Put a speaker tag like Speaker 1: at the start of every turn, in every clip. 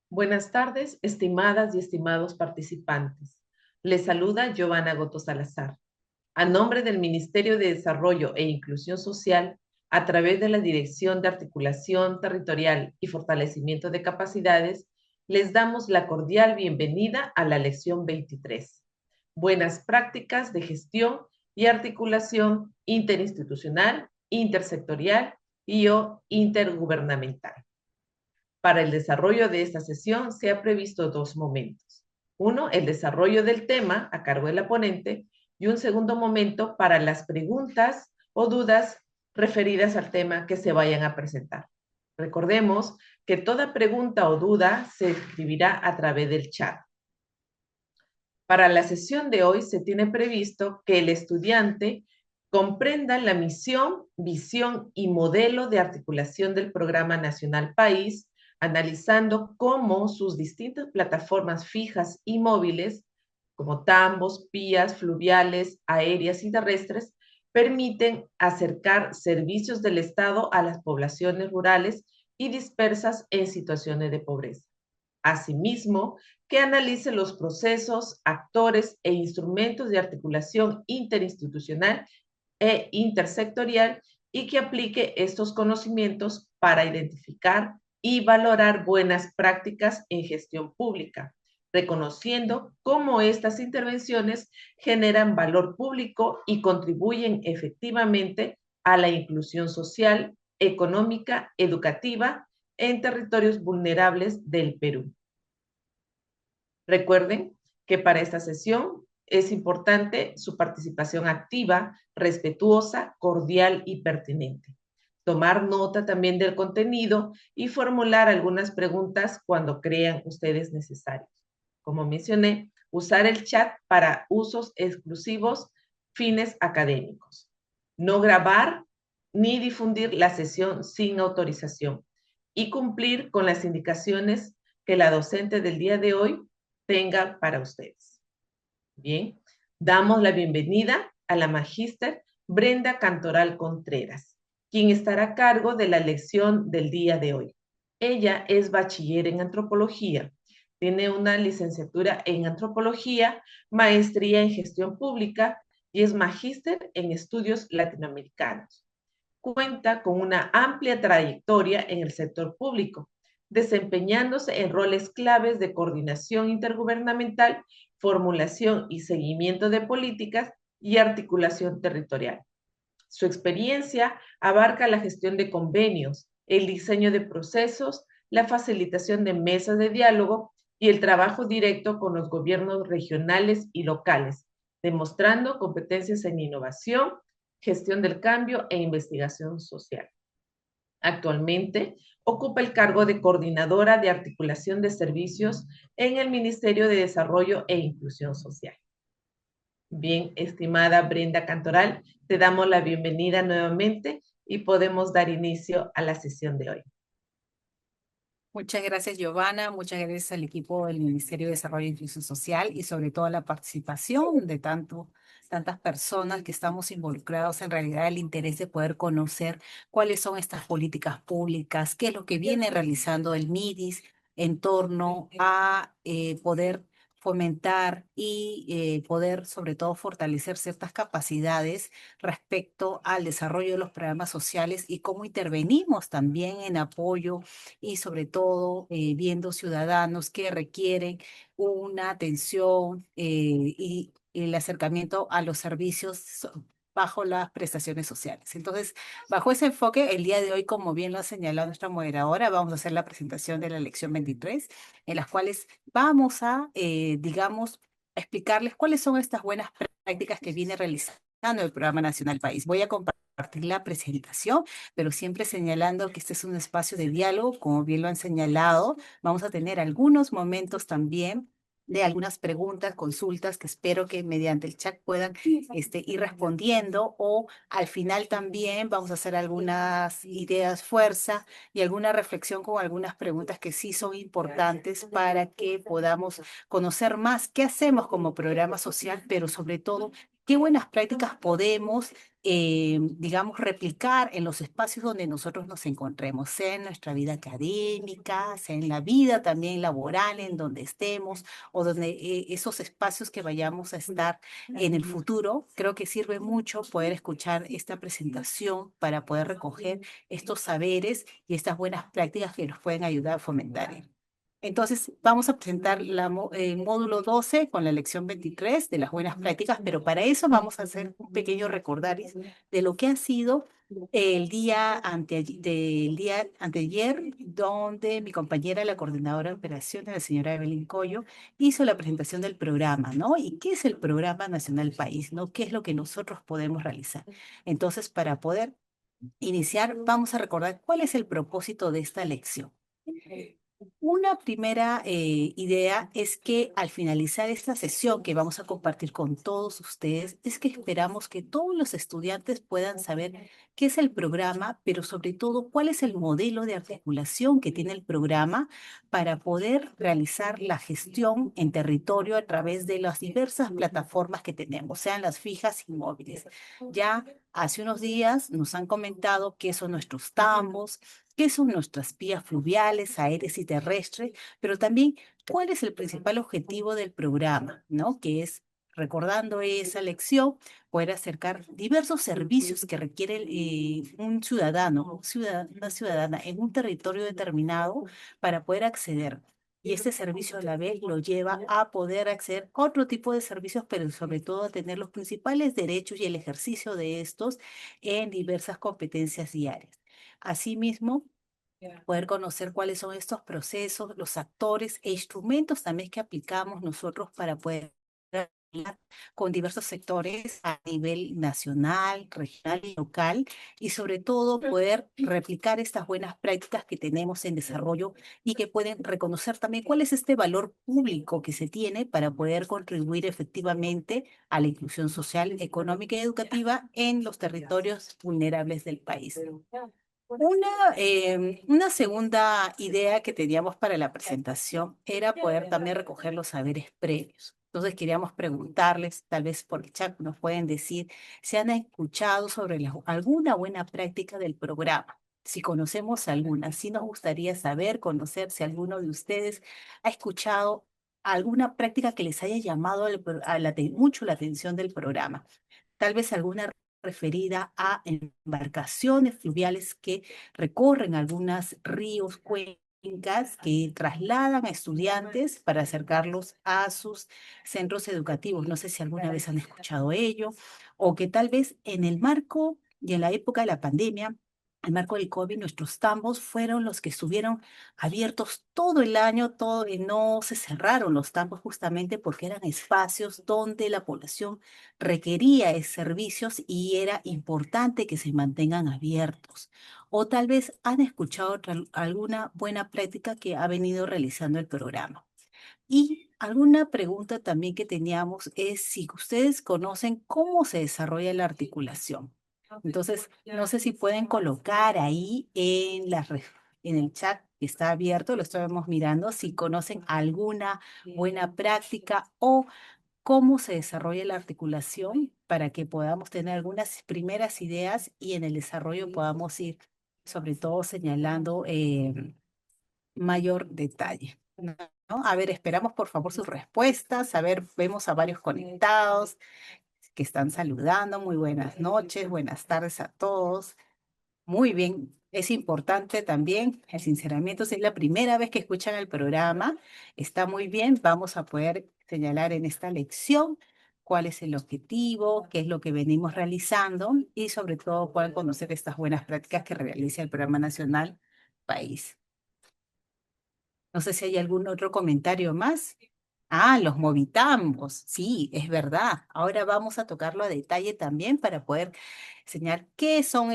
Speaker 1: Buenas tardes, estimadas y estimados participantes. Les saluda Giovanna Goto Salazar. A nombre del Ministerio de Desarrollo e Inclusión Social, a través de la Dirección de Articulación Territorial y Fortalecimiento de Capacidades, les damos la cordial bienvenida a la lección 23. Buenas prácticas de gestión y articulación interinstitucional, intersectorial y o intergubernamental. Para el desarrollo de esta sesión se ha previsto dos momentos. Uno, el desarrollo del tema a cargo de la ponente y un segundo momento para las preguntas o dudas referidas al tema que se vayan a presentar. Recordemos que toda pregunta o duda se escribirá a través del chat. Para la sesión de hoy se tiene previsto que el estudiante comprenda la misión, visión y modelo de articulación del Programa Nacional País, analizando cómo sus distintas plataformas fijas y móviles, como tambos, vías fluviales, aéreas y terrestres, permiten acercar servicios del Estado a las poblaciones rurales y dispersas en situaciones de pobreza. Asimismo, que analice los procesos, actores e instrumentos de articulación interinstitucional e intersectorial y que aplique estos conocimientos para identificar y valorar buenas prácticas en gestión pública, reconociendo cómo estas intervenciones generan valor público y contribuyen efectivamente a la inclusión social, económica, educativa en territorios vulnerables del Perú. Recuerden que para esta sesión es importante su participación activa, respetuosa, cordial y pertinente. Tomar nota también del contenido y formular algunas preguntas cuando crean ustedes necesarios. Como mencioné, usar el chat para usos exclusivos, fines académicos. No grabar ni difundir la sesión sin autorización y cumplir con las indicaciones que la docente del día de hoy tenga para ustedes. Bien, damos la bienvenida a la magíster Brenda Cantoral Contreras, quien estará a cargo de la lección del día de hoy. Ella es bachiller en antropología, tiene una licenciatura en antropología, maestría en gestión pública y es magíster en estudios latinoamericanos. Cuenta con una amplia trayectoria en el sector público, desempeñándose en roles claves de coordinación intergubernamental, formulación y seguimiento de políticas y articulación territorial. Su experiencia abarca la gestión de convenios, el diseño de procesos, la facilitación de mesas de diálogo y el trabajo directo con los gobiernos regionales y locales, demostrando competencias en innovación, gestión del cambio e investigación social. Actualmente ocupa el cargo de coordinadora de articulación de servicios en el Ministerio de Desarrollo e Inclusión Social. Bien, estimada Brenda Cantoral, te damos la bienvenida nuevamente y podemos dar inicio a la sesión de hoy.
Speaker 2: Muchas gracias, Giovanna. Muchas gracias al equipo del Ministerio de Desarrollo e Inclusión Social y sobre todo a la participación de tantas personas que estamos involucrados en realidad el interés de poder conocer cuáles son estas políticas públicas, qué es lo que viene realizando el MIDIS en torno a poder fomentar y poder sobre todo fortalecer ciertas capacidades respecto al desarrollo de los programas sociales y cómo intervenimos también en apoyo y sobre todo viendo ciudadanos que requieren una atención y el acercamiento a los servicios bajo las prestaciones sociales. Entonces, bajo ese enfoque, el día de hoy, como bien lo ha señalado nuestra moderadora, vamos a hacer la presentación de la lección 23, en las cuales vamos a, digamos, explicarles cuáles son estas buenas prácticas que viene realizando el Programa Nacional País. Voy a compartir la presentación, pero siempre señalando que este es un espacio de diálogo, como bien lo han señalado. Vamos a tener algunos momentos también de algunas preguntas, consultas que espero que mediante el chat puedan ir respondiendo, o al final también vamos a hacer algunas ideas fuerza y alguna reflexión con algunas preguntas que sí son importantes para que podamos conocer más qué hacemos como programa social, pero sobre todo qué buenas prácticas podemos, digamos, replicar en los espacios donde nosotros nos encontremos, sea en nuestra vida académica, sea en la vida también laboral, en donde estemos, o donde esos espacios que vayamos a estar en el futuro. Creo que sirve mucho poder escuchar esta presentación para poder recoger estos saberes y estas buenas prácticas que nos pueden ayudar a fomentar. Entonces, vamos a presentar el módulo 12 con la lección 23 de las buenas prácticas, pero para eso vamos a hacer un pequeño recordaris de lo que ha sido del día anteayer, donde mi compañera, la coordinadora de operaciones, la señora Evelyn Coyo, hizo la presentación del programa, ¿no? ¿Y qué es el Programa Nacional País, ¿no? ¿Qué es lo que nosotros podemos realizar? Entonces, para poder iniciar, vamos a recordar cuál es el propósito de esta lección. Una primera idea es que al finalizar esta sesión que vamos a compartir con todos ustedes, es que esperamos que todos los estudiantes puedan saber qué es el programa, pero sobre todo cuál es el modelo de articulación que tiene el programa para poder realizar la gestión en territorio a través de las diversas plataformas que tenemos, sean las fijas y móviles. Ya hace unos días nos han comentado qué son nuestros tambos, qué son nuestras vías fluviales, aéreas y terrestres, pero también cuál es el principal objetivo del programa, ¿no? Que es, recordando esa lección, poder acercar diversos servicios que requiere un ciudadano, una ciudadana en un territorio determinado para poder acceder. Y este servicio a la vez lo lleva a poder acceder a otro tipo de servicios, pero sobre todo a tener los principales derechos y el ejercicio de estos en diversas competencias diarias. Asimismo, poder conocer cuáles son estos procesos, los actores e instrumentos también que aplicamos nosotros para poder hablar con diversos sectores a nivel nacional, regional y local, y sobre todo poder replicar estas buenas prácticas que tenemos en desarrollo y que pueden reconocer también cuál es este valor público que se tiene para poder contribuir efectivamente a la inclusión social, económica y educativa en los territorios vulnerables del país. Una segunda idea que teníamos para la presentación era poder también recoger los saberes previos. Entonces queríamos preguntarles, tal vez por el chat nos pueden decir si han escuchado sobre alguna buena práctica del programa. Si conocemos alguna, sí nos gustaría saber, conocer si alguno de ustedes ha escuchado alguna práctica que les haya llamado mucho la atención del programa. Tal vez alguna referida a embarcaciones fluviales que recorren algunos ríos, cuencas, que trasladan a estudiantes para acercarlos a sus centros educativos. No sé si alguna vez han escuchado ello, o que tal vez en el marco y en la época de la pandemia, el marco del COVID, nuestros tambos fueron los que estuvieron abiertos todo el año, todo, y no se cerraron los tambos justamente porque eran espacios donde la población requería servicios y era importante que se mantengan abiertos. O tal vez han escuchado alguna buena práctica que ha venido realizando el programa. Y alguna pregunta también que teníamos es si ustedes conocen cómo se desarrolla la articulación. Entonces, no sé si pueden colocar ahí en el chat que está abierto, lo estamos mirando, si conocen alguna buena práctica o cómo se desarrolla la articulación para que podamos tener algunas primeras ideas y en el desarrollo podamos ir sobre todo señalando mayor detalle, ¿no? A ver, esperamos por favor sus respuestas. A ver, vemos a varios conectados que están saludando. Muy buenas noches, buenas tardes a todos. Muy bien, es importante también el sinceramiento. Si es la primera vez que escuchan el programa, está muy bien. Vamos a poder señalar en esta lección cuál es el objetivo, qué es lo que venimos realizando y sobre todo puedan conocer estas buenas prácticas que realiza el Programa Nacional País. No sé si hay algún otro comentario más. Ah, los movitambos. Sí, es verdad. Ahora vamos a tocarlo a detalle también para poder enseñar qué son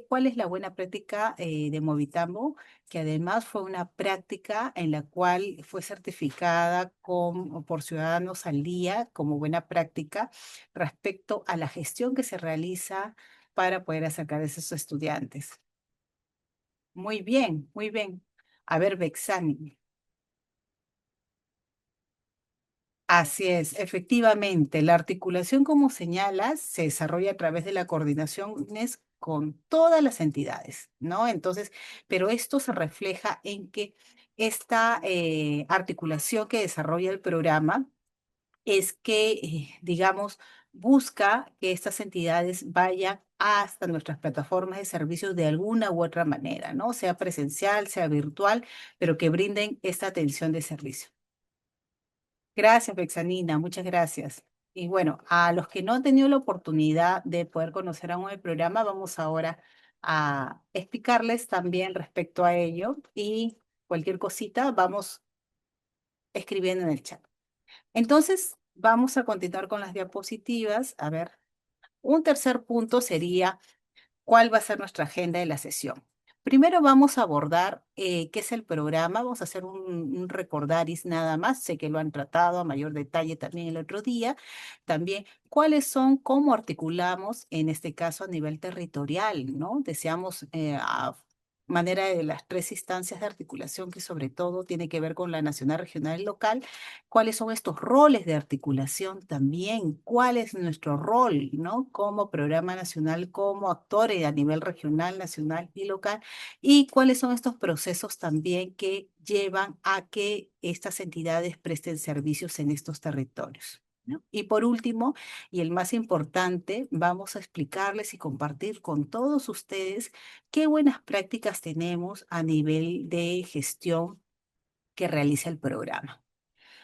Speaker 2: cuál es la buena práctica de movitambo, que además fue una práctica en la cual fue certificada por Ciudadanos al Día como buena práctica respecto a la gestión que se realiza para poder acercar a esos estudiantes. Muy bien, muy bien. A ver, Bexani. Así es, efectivamente, la articulación, como señalas, se desarrolla a través de la coordinaciones con todas las entidades, ¿no? Entonces, pero esto se refleja en que esta articulación que desarrolla el programa es que, digamos, busca que estas entidades vayan hasta nuestras plataformas de servicios de alguna u otra manera, ¿no? Sea presencial, sea virtual, pero que brinden esta atención de servicio. Gracias, Bexanina, muchas gracias. Y bueno, a los que no han tenido la oportunidad de poder conocer aún el programa, vamos ahora a explicarles también respecto a ello y cualquier cosita vamos escribiendo en el chat. Entonces, vamos a continuar con las diapositivas. A ver, un tercer punto sería cuál va a ser nuestra agenda de la sesión. Primero vamos a abordar qué es el programa, vamos a hacer un recordaris nada más, sé que lo han tratado a mayor detalle también el otro día. También cuáles son, cómo articulamos en este caso a nivel territorial, ¿no? Deseamos a manera de las tres instancias de articulación que sobre todo tiene que ver con la nacional, regional y local, cuáles son estos roles de articulación también, cuál es nuestro rol, ¿no? Como programa nacional, como actores a nivel regional, nacional y local, y cuáles son estos procesos también que llevan a que estas entidades presten servicios en estos territorios, ¿no? Y por último, y el más importante, vamos a explicarles y compartir con todos ustedes qué buenas prácticas tenemos a nivel de gestión que realiza el programa.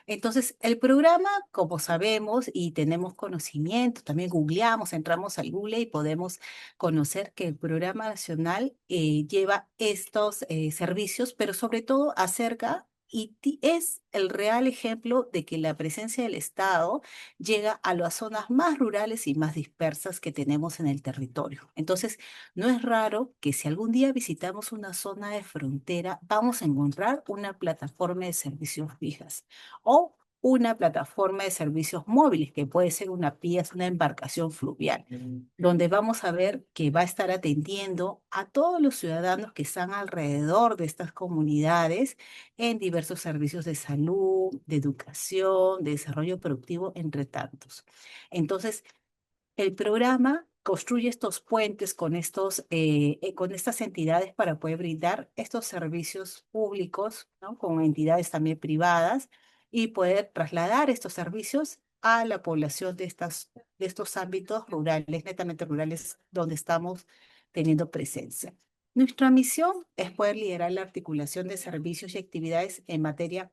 Speaker 2: Entonces, el programa, como sabemos y tenemos conocimiento, también googleamos, entramos al Google y podemos conocer que el programa nacional lleva estos servicios, pero sobre todo acerca y es el real ejemplo de que la presencia del Estado llega a las zonas más rurales y más dispersas que tenemos en el territorio. Entonces, no es raro que si algún día visitamos una zona de frontera, vamos a encontrar una plataforma de servicios fijas o una plataforma de servicios móviles, que puede ser una pieza, una embarcación fluvial, donde vamos a ver que va a estar atendiendo a todos los ciudadanos que están alrededor de estas comunidades en diversos servicios de salud, de educación, de desarrollo productivo, entre tantos. Entonces, el programa construye estos puentes con estas entidades para poder brindar estos servicios públicos, ¿no? Con entidades también privadas y poder trasladar estos servicios a la población de estos ámbitos rurales, netamente rurales, donde estamos teniendo presencia. Nuestra misión es poder liderar la articulación de servicios y actividades en materia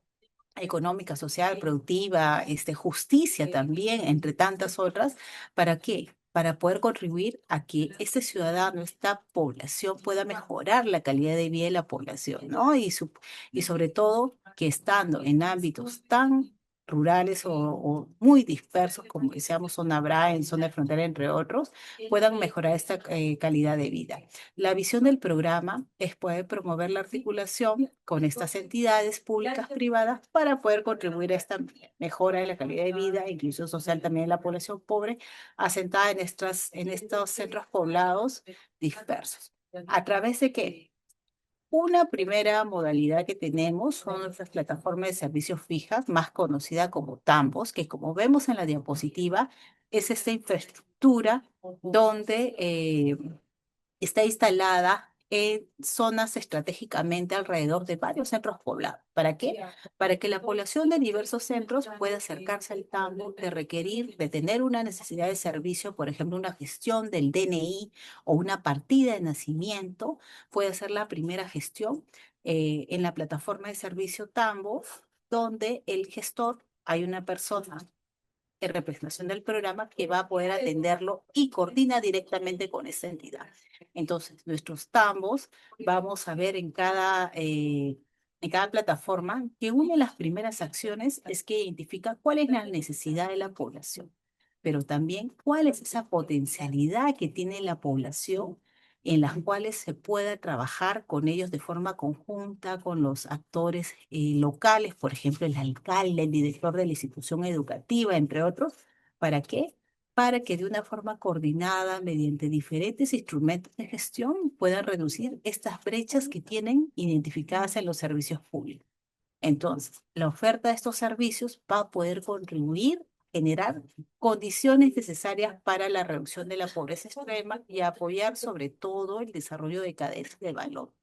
Speaker 2: económica, social, productiva, justicia también, entre tantas otras. ¿Para qué? Para poder contribuir a que este ciudadano, esta población pueda mejorar la calidad de vida de la población, ¿no? Y sobre todo que estando en ámbitos tan rurales o muy dispersos, como decíamos, zona BRAE, zona de frontera, entre otros, puedan mejorar esta calidad de vida. La visión del programa es poder promover la articulación con estas entidades públicas, privadas, para poder contribuir a esta mejora de la calidad de vida e inclusión social también de la población pobre, asentada en estos centros poblados dispersos. ¿A través de qué? Una primera modalidad que tenemos son nuestras plataformas de servicios fijas, más conocida como TAMBOS, que como vemos en la diapositiva, es esta infraestructura donde está instalada en zonas estratégicamente alrededor de varios centros poblados. ¿Para qué? Para que la población de diversos centros pueda acercarse al tambo de requerir, de tener una necesidad de servicio, por ejemplo, una gestión del DNI o una partida de nacimiento, puede hacer la primera gestión en la plataforma de servicio Tambo, donde el gestor, hay una persona en representación del programa que va a poder atenderlo y coordina directamente con esa entidad. Entonces, nuestros tambos vamos a ver en cada plataforma que una de las primeras acciones es que identifica cuál es la necesidad de la población, pero también cuál es esa potencialidad que tiene la población en las cuales se pueda trabajar con ellos de forma conjunta, con los actores locales, por ejemplo, el alcalde, el director de la institución educativa, entre otros. ¿Para qué? Para que de una forma coordinada, mediante diferentes instrumentos de gestión, puedan reducir estas brechas que tienen identificadas en los servicios públicos. Entonces, la oferta de estos servicios va a poder contribuir a generar condiciones necesarias para la reducción de la pobreza extrema y a apoyar sobre todo el desarrollo de cadenas de valor.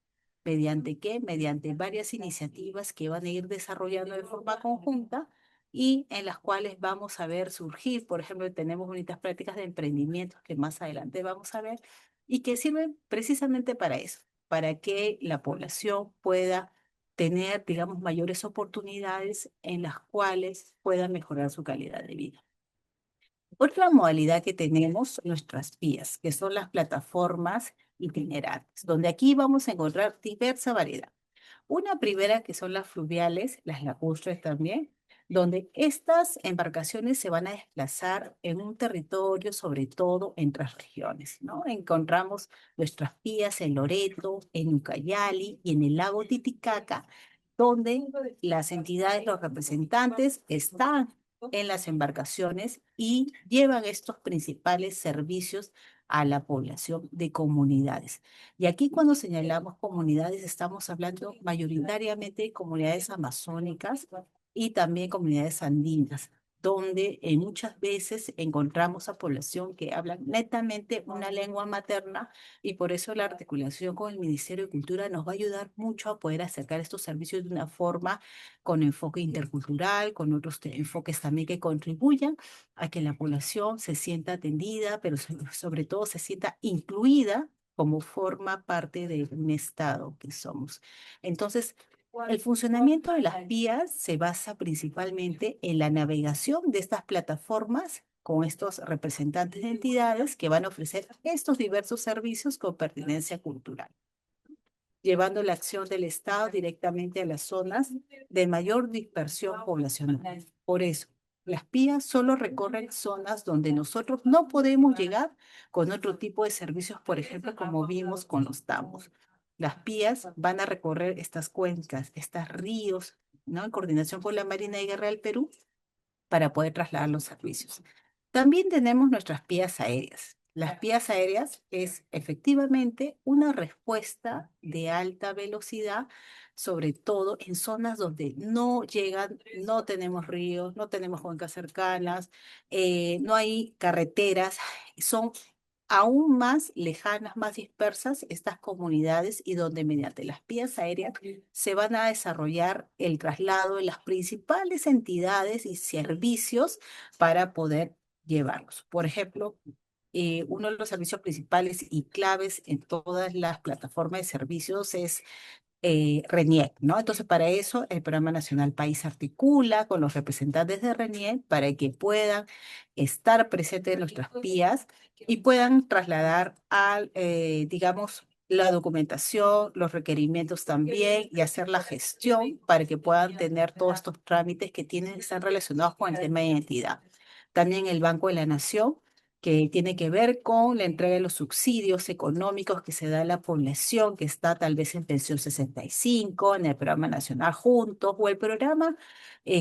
Speaker 2: ¿Mediante qué? Mediante varias iniciativas que van a ir desarrollando de forma conjunta y en las cuales vamos a ver surgir, por ejemplo, tenemos bonitas prácticas de emprendimiento que más adelante vamos a ver y que sirven precisamente para eso, para que la población pueda tener, digamos, mayores oportunidades en las cuales pueda mejorar su calidad de vida. Otra modalidad que tenemos, nuestras vías, que son las plataformas itinerantes, donde aquí vamos a encontrar diversa variedad. Una primera que son las fluviales, las lacustres también, donde estas embarcaciones se van a desplazar en un territorio, sobre todo entre regiones, ¿no? Encontramos nuestras vías en Loreto, en Ucayali y en el lago Titicaca, donde las entidades, los representantes están en las embarcaciones y llevan estos principales servicios a la población de comunidades. Y aquí cuando señalamos comunidades, estamos hablando mayoritariamente de comunidades amazónicas y también comunidades andinas, donde muchas veces encontramos a población que habla netamente una lengua materna y por eso la articulación con el Ministerio de Cultura nos va a ayudar mucho a poder acercar estos servicios de una forma con enfoque intercultural, con otros enfoques también que contribuyan a que la población se sienta atendida, pero sobre todo se sienta incluida como forma parte de un Estado que somos. Entonces, el funcionamiento de las vías se basa principalmente en la navegación de estas plataformas con estos representantes de entidades que van a ofrecer estos diversos servicios con pertinencia cultural, llevando la acción del Estado directamente a las zonas de mayor dispersión poblacional. Por eso, las vías solo recorren zonas donde nosotros no podemos llegar con otro tipo de servicios, por ejemplo, como vimos con los tambos. Las vías van a recorrer estas cuencas, estos ríos, ¿no? En coordinación con la Marina y Guerra del Perú, para poder trasladar los servicios. También tenemos nuestras vías aéreas. Las vías aéreas es efectivamente una respuesta de alta velocidad, sobre todo en zonas donde no llegan, no tenemos ríos, no tenemos cuencas cercanas, no hay carreteras, son aún más lejanas, más dispersas estas comunidades y donde mediante las vías aéreas se van a desarrollar el traslado de las principales entidades y servicios para poder llevarlos. Por ejemplo, uno de los servicios principales y claves en todas las plataformas de servicios es RENIEC, ¿no? Entonces, para eso, el Programa Nacional País articula con los representantes de RENIEC para que puedan estar presentes en nuestras vías y puedan trasladar al, digamos, la documentación, los requerimientos también y hacer la gestión para que puedan tener todos estos trámites que tienen, están relacionados con el tema de identidad. También el Banco de la Nación, que tiene que ver con la entrega de los subsidios económicos que se da a la población que está tal vez en pensión 65, en el programa nacional Juntos o el programa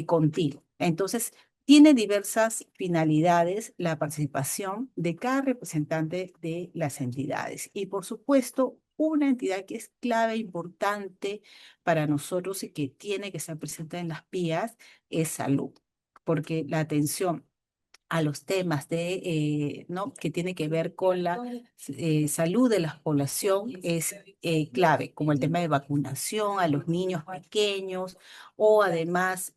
Speaker 2: Contigo. Entonces, tiene diversas finalidades la participación de cada representante de las entidades. Y por supuesto, una entidad que es clave, importante para nosotros y que tiene que estar presente en las vías es salud, porque la atención a los temas ¿no? que tiene que ver con la salud de la población es clave, como el tema de vacunación a los niños pequeños o además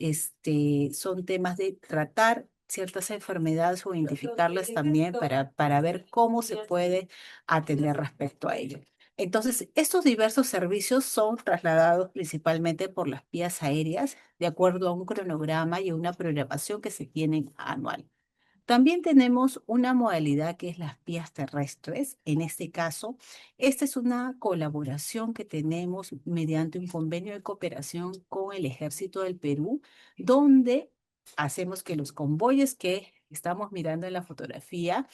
Speaker 2: son temas de tratar ciertas enfermedades o identificarlas también para ver cómo se puede atender respecto a ello. Entonces, estos diversos servicios son trasladados principalmente por las vías aéreas de acuerdo a un cronograma y una programación que se tiene anual. También tenemos una modalidad que es las vías terrestres. En este caso, esta es una colaboración que tenemos mediante un convenio de cooperación con el Ejército del Perú, donde hacemos que los convoyes que estamos mirando en la fotografía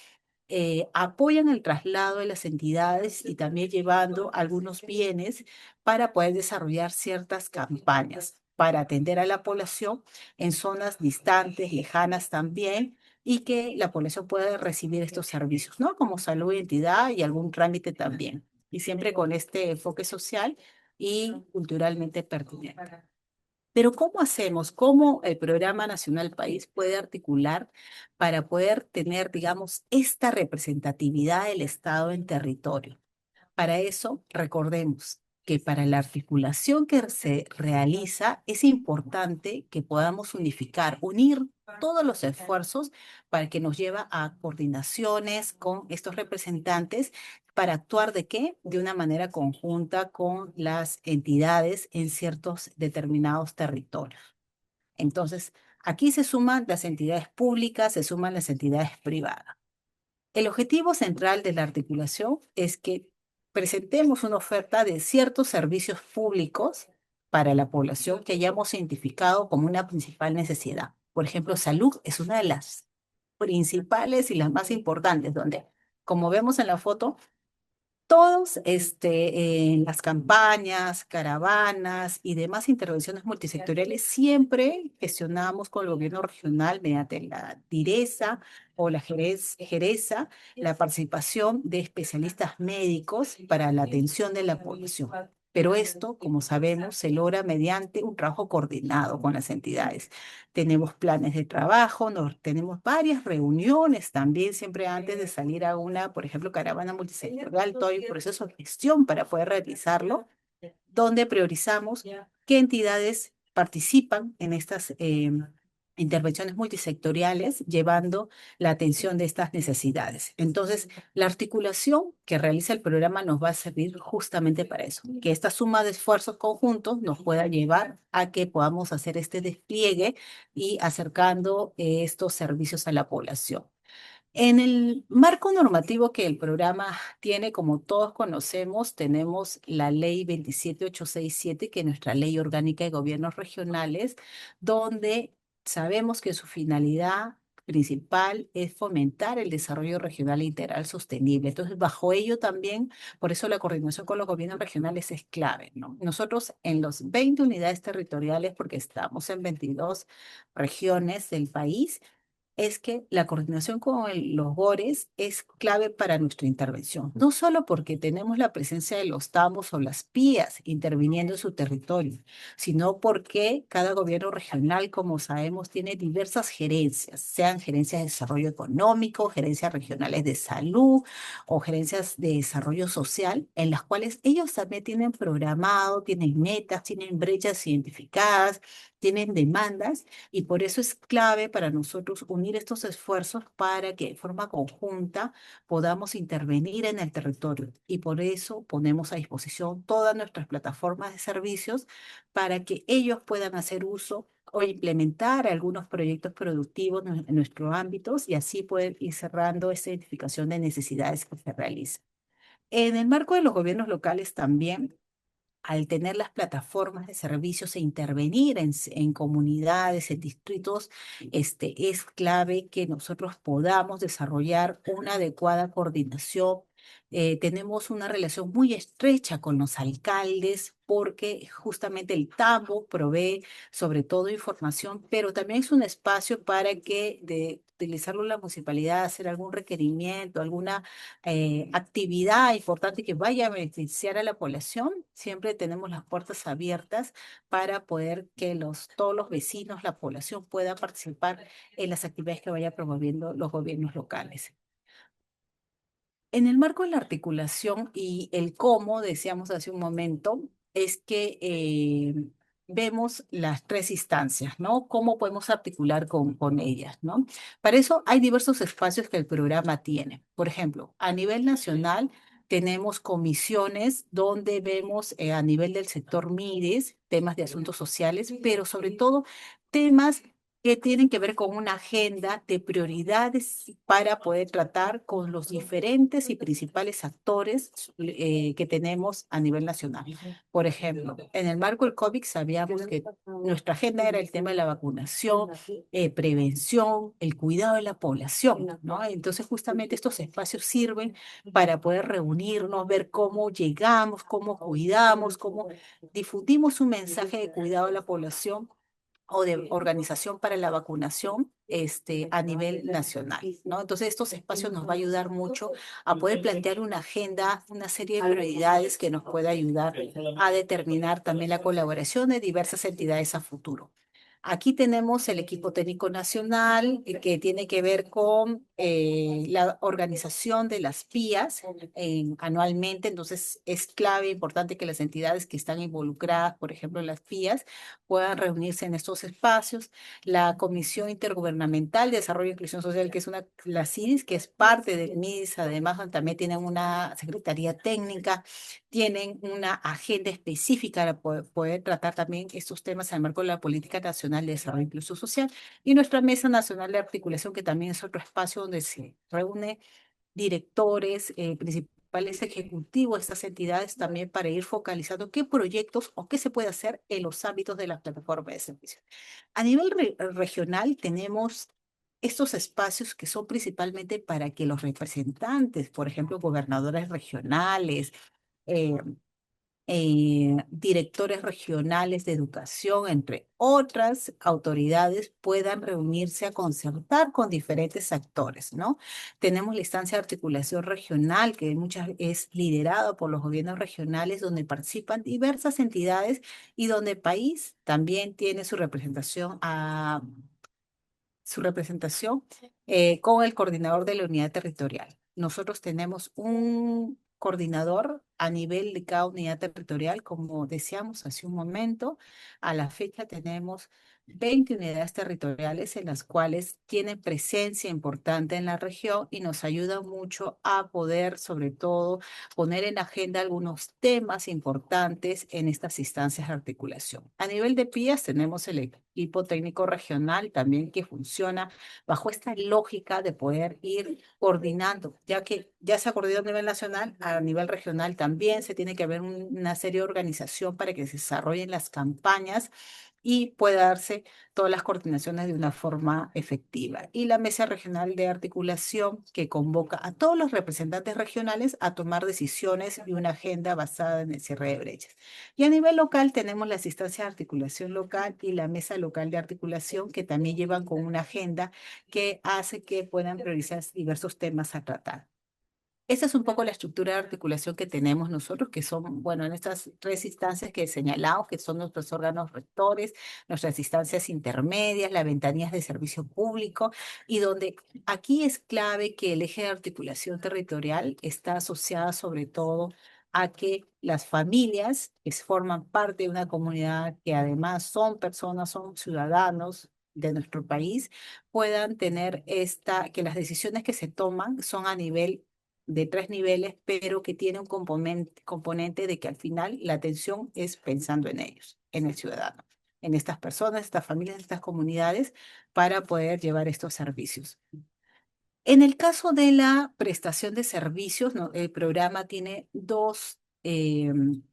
Speaker 2: apoyan el traslado de las entidades y también llevando algunos bienes para poder desarrollar ciertas campañas para atender a la población en zonas distantes, lejanas también, y que la población pueda recibir estos servicios, ¿no? Como salud, identidad y algún trámite también. Y siempre con este enfoque social y culturalmente pertinente. Pero ¿cómo hacemos? ¿Cómo el Programa Nacional País puede articular para poder tener, digamos, esta representatividad del Estado en territorio? Para eso, recordemos que para la articulación que se realiza es importante que podamos unificar, unir todos los esfuerzos para que nos lleve a coordinaciones con estos representantes para actuar de qué? De una manera conjunta con las entidades en ciertos determinados territorios. Entonces, aquí se suman las entidades públicas, se suman las entidades privadas. El objetivo central de la articulación es que presentemos una oferta de ciertos servicios públicos para la población que hayamos identificado como una principal necesidad. Por ejemplo, salud es una de las principales y las más importantes, donde, como vemos en la foto, todos en las campañas, caravanas y demás intervenciones multisectoriales siempre gestionamos con el gobierno regional mediante la direza o la Geresa la participación de especialistas médicos para la atención de la población. Pero esto, como sabemos, se logra mediante un trabajo coordinado con las entidades. Tenemos planes de trabajo, tenemos varias reuniones también, siempre antes de salir a una, por ejemplo, caravana multisectorial, todo hay un proceso de gestión para poder realizarlo, donde priorizamos qué entidades participan en estas intervenciones multisectoriales, llevando la atención de estas necesidades. Entonces, la articulación que realiza el programa nos va a servir justamente para eso, que esta suma de esfuerzos conjuntos nos pueda llevar a que podamos hacer este despliegue y acercando estos servicios a la población. En el marco normativo que el programa tiene, como todos conocemos, tenemos la ley 27867, que es nuestra ley orgánica de gobiernos regionales, donde sabemos que su finalidad principal es fomentar el desarrollo regional integral sostenible. Entonces, bajo ello también, por eso la coordinación con los gobiernos regionales es clave, ¿no? Nosotros en los 20 unidades territoriales, porque estamos en 22 regiones del país, es que la coordinación con los GORES es clave para nuestra intervención, no solo porque tenemos la presencia de los TAMOS o las PIAs interviniendo en su territorio, sino porque cada gobierno regional, como sabemos, tiene diversas gerencias, sean gerencias de desarrollo económico, gerencias regionales de salud o gerencias de desarrollo social, en las cuales ellos también tienen programado, tienen metas, tienen brechas identificadas, tienen demandas, y por eso es clave para nosotros unir estos esfuerzos para que de forma conjunta podamos intervenir en el territorio. Y por eso ponemos a disposición todas nuestras plataformas de servicios para que ellos puedan hacer uso o implementar algunos proyectos productivos en nuestros ámbitos y así poder ir cerrando esa identificación de necesidades que se realizan. En el marco de los gobiernos locales también, al tener las plataformas de servicios e intervenir en comunidades, en distritos, es clave que nosotros podamos desarrollar una adecuada coordinación. Tenemos una relación muy estrecha con los alcaldes porque justamente el TAMO provee sobre todo información, pero también es un espacio para que de utilizarlo la municipalidad, hacer algún requerimiento, alguna actividad importante que vaya a beneficiar a la población, siempre tenemos las puertas abiertas para poder que todos los vecinos, la población pueda participar en las actividades que vaya promoviendo los gobiernos locales. En el marco de la articulación y el cómo, decíamos hace un momento, es que vemos las tres instancias, ¿no? ¿Cómo podemos articular con ellas, ¿no? Para eso hay diversos espacios que el programa tiene. Por ejemplo, a nivel nacional tenemos comisiones donde vemos a nivel del sector MIDES temas de asuntos sociales, pero sobre todo temas que tienen que ver con una agenda de prioridades para poder tratar con los diferentes y principales actores que tenemos a nivel nacional. Por ejemplo, en el marco del COVID sabíamos que nuestra agenda era el tema de la vacunación, prevención, el cuidado de la población, ¿no? Entonces, justamente estos espacios sirven para poder reunirnos, ver cómo llegamos, cómo cuidamos, cómo difundimos un mensaje de cuidado a la población o de organización para la vacunación a nivel nacional, ¿no? Entonces, estos espacios nos va a ayudar mucho a poder plantear una agenda, una serie de prioridades que nos pueda ayudar a determinar también la colaboración de diversas entidades a futuro. Aquí tenemos el equipo técnico nacional que tiene que ver con la organización de las PIAs anualmente. Entonces, es clave, importante que las entidades que están involucradas, por ejemplo, en las PIAs, puedan reunirse en estos espacios. La Comisión Intergubernamental de Desarrollo e Inclusión Social, que es la CIDIS, que es parte del MIDIS, además también tienen una secretaría técnica, tienen una agenda específica para poder tratar también estos temas en el marco de la Política Nacional de Desarrollo e Inclusión Social y nuestra Mesa Nacional de Articulación, que también es otro espacio donde se reúne directores, principales ejecutivos de estas entidades también para ir focalizando qué proyectos o qué se puede hacer en los ámbitos de la plataforma de servicios. A nivel regional tenemos estos espacios que son principalmente para que los representantes, por ejemplo, gobernadores regionales, eh, directores regionales de educación, entre otras autoridades, puedan reunirse a concertar con diferentes actores, ¿no? Tenemos la instancia de articulación regional, que es liderada por los gobiernos regionales, donde participan diversas entidades y donde el país también tiene su representación con el coordinador de la unidad territorial. Nosotros tenemos un coordinador a nivel de cada unidad territorial, como decíamos hace un momento. A la fecha tenemos 20 unidades territoriales en las cuales tienen presencia importante en la región y nos ayuda mucho a poder, sobre todo, poner en agenda algunos temas importantes en estas instancias de articulación. A nivel de PIAS tenemos el equipo técnico regional también que funciona bajo esta lógica de poder ir coordinando, ya que ya se ha coordinado a nivel nacional, a nivel regional también se tiene que haber una serie de organización para que se desarrollen las campañas y pueda darse todas las coordinaciones de una forma efectiva. Y la Mesa Regional de Articulación que convoca a todos los representantes regionales a tomar decisiones y una agenda basada en el cierre de brechas. Y a nivel local tenemos las instancias de articulación local y la Mesa Local de Articulación que también llevan con una agenda que hace que puedan priorizar diversos temas a tratar. Esa es un poco la estructura de articulación que tenemos nosotros, que son, bueno, en estas tres instancias que he señalado, que son nuestros órganos rectores, nuestras instancias intermedias, las ventanillas de servicio público, y donde aquí es clave que el eje de articulación territorial está asociada sobre todo a que las familias que forman parte de una comunidad, que además son personas, son ciudadanos de nuestro país, puedan tener que las decisiones que se toman son a nivel de tres niveles, pero que tiene un componente de que al final la atención es pensando en ellos, en el ciudadano, en estas personas, estas familias, estas comunidades, para poder llevar estos servicios. En el caso de la prestación de servicios, ¿no? El programa tiene dos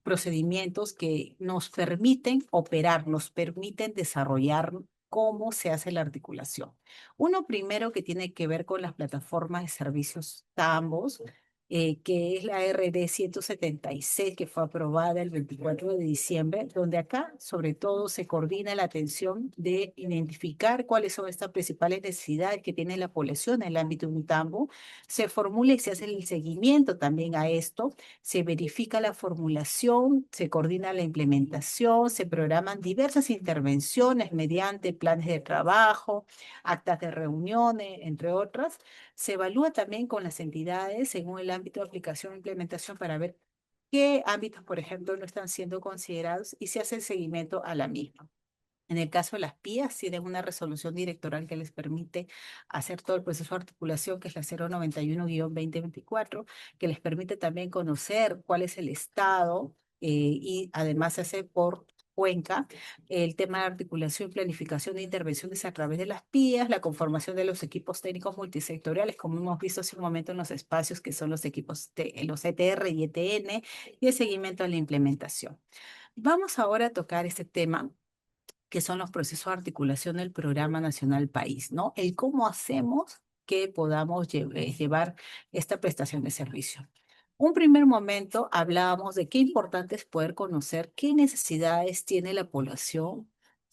Speaker 2: procedimientos que nos permiten operar, nos permiten desarrollar cómo se hace la articulación. Uno primero que tiene que ver con las plataformas de servicios TAMBOS, que es la RD 176 que fue aprobada el 24 de diciembre, donde acá sobre todo se coordina la atención de identificar cuáles son estas principales necesidades que tiene la población en el ámbito de un tambo, se formula y se hace el seguimiento también a esto, se verifica la formulación, se coordina la implementación, se programan diversas intervenciones mediante planes de trabajo, actas de reuniones, entre otras. Se evalúa también con las entidades según el ámbito de aplicación e implementación para ver qué ámbitos, por ejemplo, no están siendo considerados y se hace el seguimiento a la misma. En el caso de las PIAs, tienen una resolución directoral que les permite hacer todo el proceso de articulación, que es la 091-2024, que les permite también conocer cuál es el estado y además se hace por cuenca el tema de articulación, planificación de intervenciones a través de las PIAs, la conformación de los equipos técnicos multisectoriales, como hemos visto hace un momento en los espacios que son los equipos, los ETR y ETN, y el seguimiento a la implementación. Vamos ahora a tocar este tema que son los procesos de articulación del Programa Nacional País, ¿no? El cómo hacemos que podamos llevar esta prestación de servicio. Un primer momento hablábamos de qué importante es poder conocer qué necesidades tiene la población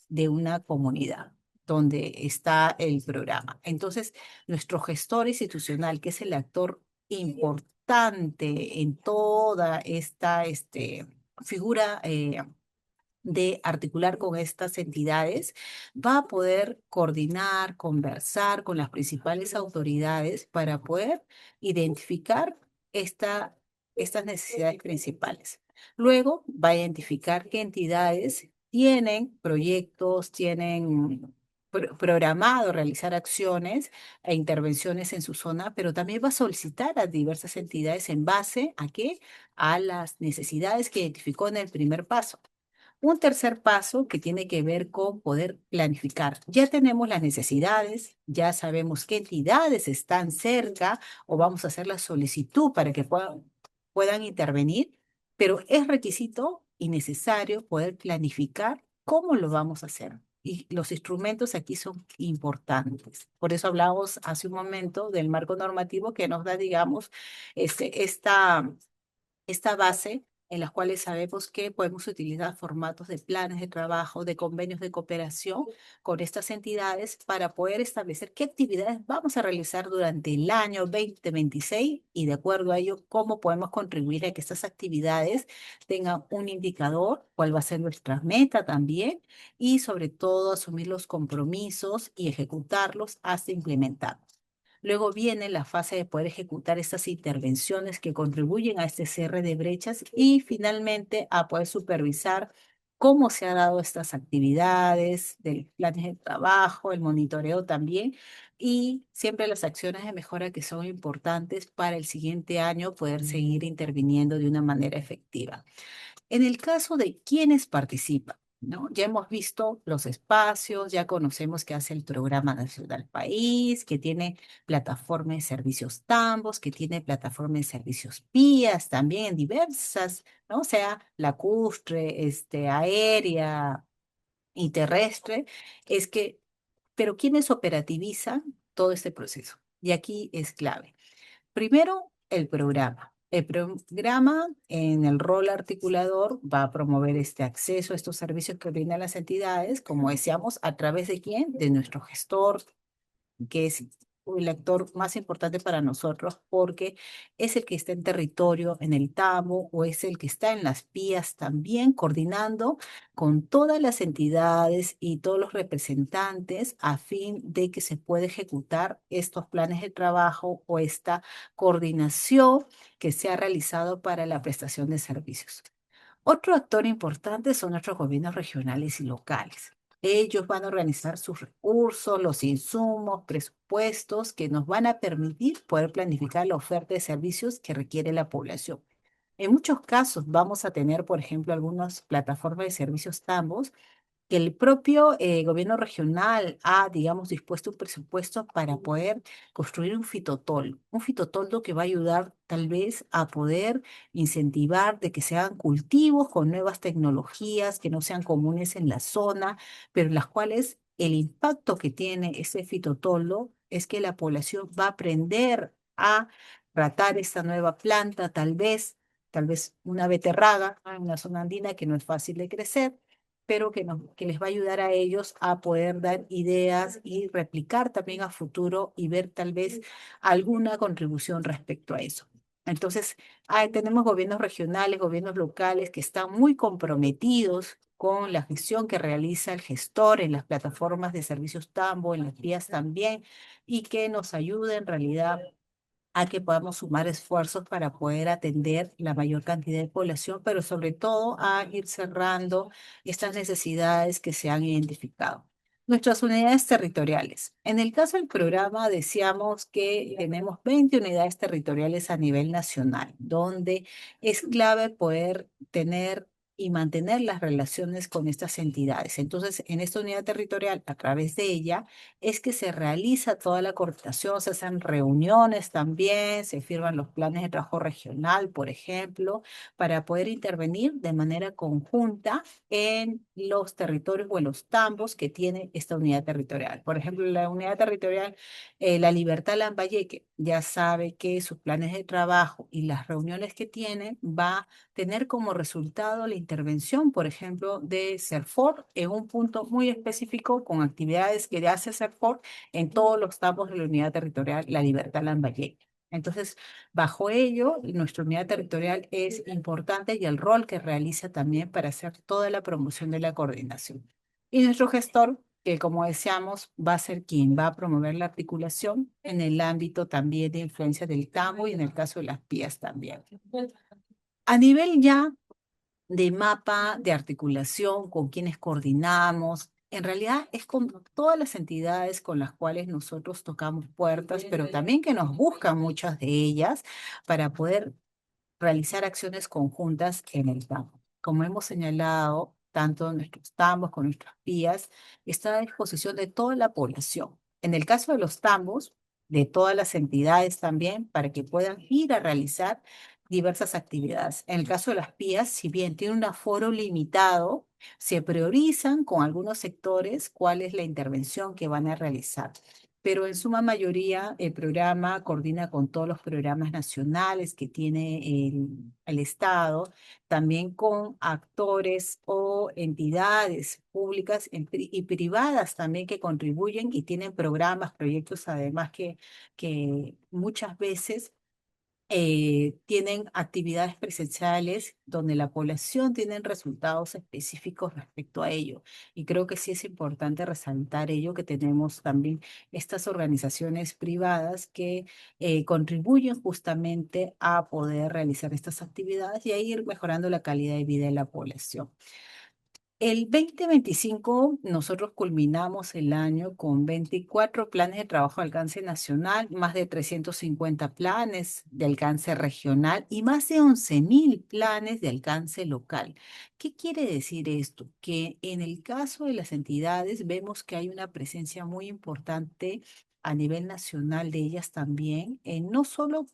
Speaker 2: de una comunidad. donde está el programa. Entonces, nuestro gestor institucional, que es el actor importante en toda esta figura de articular con estas entidades, va a poder coordinar, conversar con las principales autoridades para poder identificar estas necesidades principales. Luego va a identificar qué entidades tienen proyectos, tienen programado realizar acciones e intervenciones en su zona, pero también va a solicitar a diversas entidades en base a qué, a las necesidades que identificó en el primer paso. Un tercer paso que tiene que ver con poder planificar. Ya tenemos las necesidades, ya sabemos qué entidades están cerca o vamos a hacer la solicitud para que puedan intervenir, pero es requisito y necesario poder planificar cómo lo vamos a hacer. Y los instrumentos aquí son importantes. Por eso hablamos hace un momento del marco normativo que nos da, digamos, esta base en las cuales sabemos que podemos utilizar formatos de planes de trabajo, de convenios de cooperación con estas entidades para poder establecer qué actividades vamos a realizar durante el año 2026 y de acuerdo a ello, cómo podemos contribuir a que estas actividades tengan un indicador, cuál va a ser nuestra meta también y sobre todo asumir los compromisos y ejecutarlos hasta implementarlos. Luego viene la fase de poder ejecutar estas intervenciones que contribuyen a este cierre de brechas y finalmente a poder supervisar cómo se han dado estas actividades, del planes de trabajo, el monitoreo también y siempre las acciones de mejora que son importantes para el siguiente año poder seguir interviniendo de una manera efectiva. En el caso de quienes participan, ¿no? Ya hemos visto los espacios, ya conocemos que hace el Programa Nacional País, que tiene plataforma de servicios Tambos, que tiene plataforma de servicios PIAS también en diversas, ¿no? O sea, lacustre, aérea y terrestre, es que, pero ¿quiénes operativizan todo este proceso? Y aquí es clave. Primero, el programa. El programa en el rol articulador va a promover este acceso a estos servicios que brindan las entidades, como decíamos, ¿a través de quién? De nuestro gestor, que es el actor más importante para nosotros porque es el que está en territorio, en el TAMO, o es el que está en las PIAs también, coordinando con todas las entidades y todos los representantes a fin de que se pueda ejecutar estos planes de trabajo o esta coordinación que se ha realizado para la prestación de servicios. Otro actor importante son nuestros gobiernos regionales y locales. Ellos van a organizar sus recursos, los insumos, presupuestos que nos van a permitir poder planificar la oferta de servicios que requiere la población. En muchos casos vamos a tener, por ejemplo, algunas plataformas de servicios tambos que el propio gobierno regional ha, digamos, dispuesto un presupuesto para poder construir un fitotoldo que va a ayudar tal vez a poder incentivar de que se hagan cultivos con nuevas tecnologías que no sean comunes en la zona, pero en las cuales el impacto que tiene ese fitotoldo es que la población va a aprender a tratar esta nueva planta, tal vez una beterraga, ¿no? En una zona andina que no es fácil de crecer pero que les va a ayudar a ellos a poder dar ideas y replicar también a futuro y ver tal vez alguna contribución respecto a eso. Entonces, tenemos gobiernos regionales, gobiernos locales que están muy comprometidos con la gestión que realiza el gestor en las plataformas de servicios Tambo, en las vías también, y que nos ayuda en realidad a que podamos sumar esfuerzos para poder atender la mayor cantidad de población, pero sobre todo a ir cerrando estas necesidades que se han identificado. Nuestras unidades territoriales. En el caso del programa, decíamos que tenemos 20 unidades territoriales a nivel nacional, donde es clave poder tener y mantener las relaciones con estas entidades. Entonces, en esta unidad territorial, a través de ella, es que se realiza toda la coordinación, se hacen reuniones también, se firman los planes de trabajo regional, por ejemplo, para poder intervenir de manera conjunta en los territorios o en los tambos que tiene esta unidad territorial. Por ejemplo, la unidad territorial La Libertad Lambayeque ya sabe que sus planes de trabajo y las reuniones que tiene va a tener como resultado la intervención, por ejemplo, de CERFOR en un punto muy específico con actividades que hace CERFOR en todos los campos de la unidad territorial La Libertad Lambayeque. Entonces, bajo ello, nuestra unidad territorial es importante y el rol que realiza también para hacer toda la promoción de la coordinación. Y nuestro gestor, que como decíamos, va a ser quien va a promover la articulación en el ámbito también de influencia del TAMO y en el caso de las PIAs también. A nivel ya de mapa, de articulación, con quienes coordinamos. En realidad es con todas las entidades con las cuales nosotros tocamos puertas, pero también que nos buscan muchas de ellas para poder realizar acciones conjuntas en el campo. Como hemos señalado, tanto nuestros tambos como nuestras vías está a disposición de toda la población. En el caso de los tambos, de todas las entidades también, para que puedan ir a realizar diversas actividades. En el caso de las vías, si bien tiene un aforo limitado, se priorizan con algunos sectores cuál es la intervención que van a realizar, pero en suma mayoría el programa coordina con todos los programas nacionales que tiene el Estado, también con actores o entidades públicas y privadas también que contribuyen y tienen programas, proyectos además que muchas veces tienen actividades presenciales donde la población tiene resultados específicos respecto a ello. Y creo que sí es importante resaltar ello, que tenemos también estas organizaciones privadas que contribuyen justamente a poder realizar estas actividades y a ir mejorando la calidad de vida de la población. El 2025 nosotros culminamos el año con 24 planes de trabajo de alcance nacional, más de 350 planes de alcance regional y más de 11.000 planes de alcance local. ¿Qué quiere decir esto? Que en el caso de las entidades vemos que hay una presencia muy importante a nivel nacional de ellas también, en no solo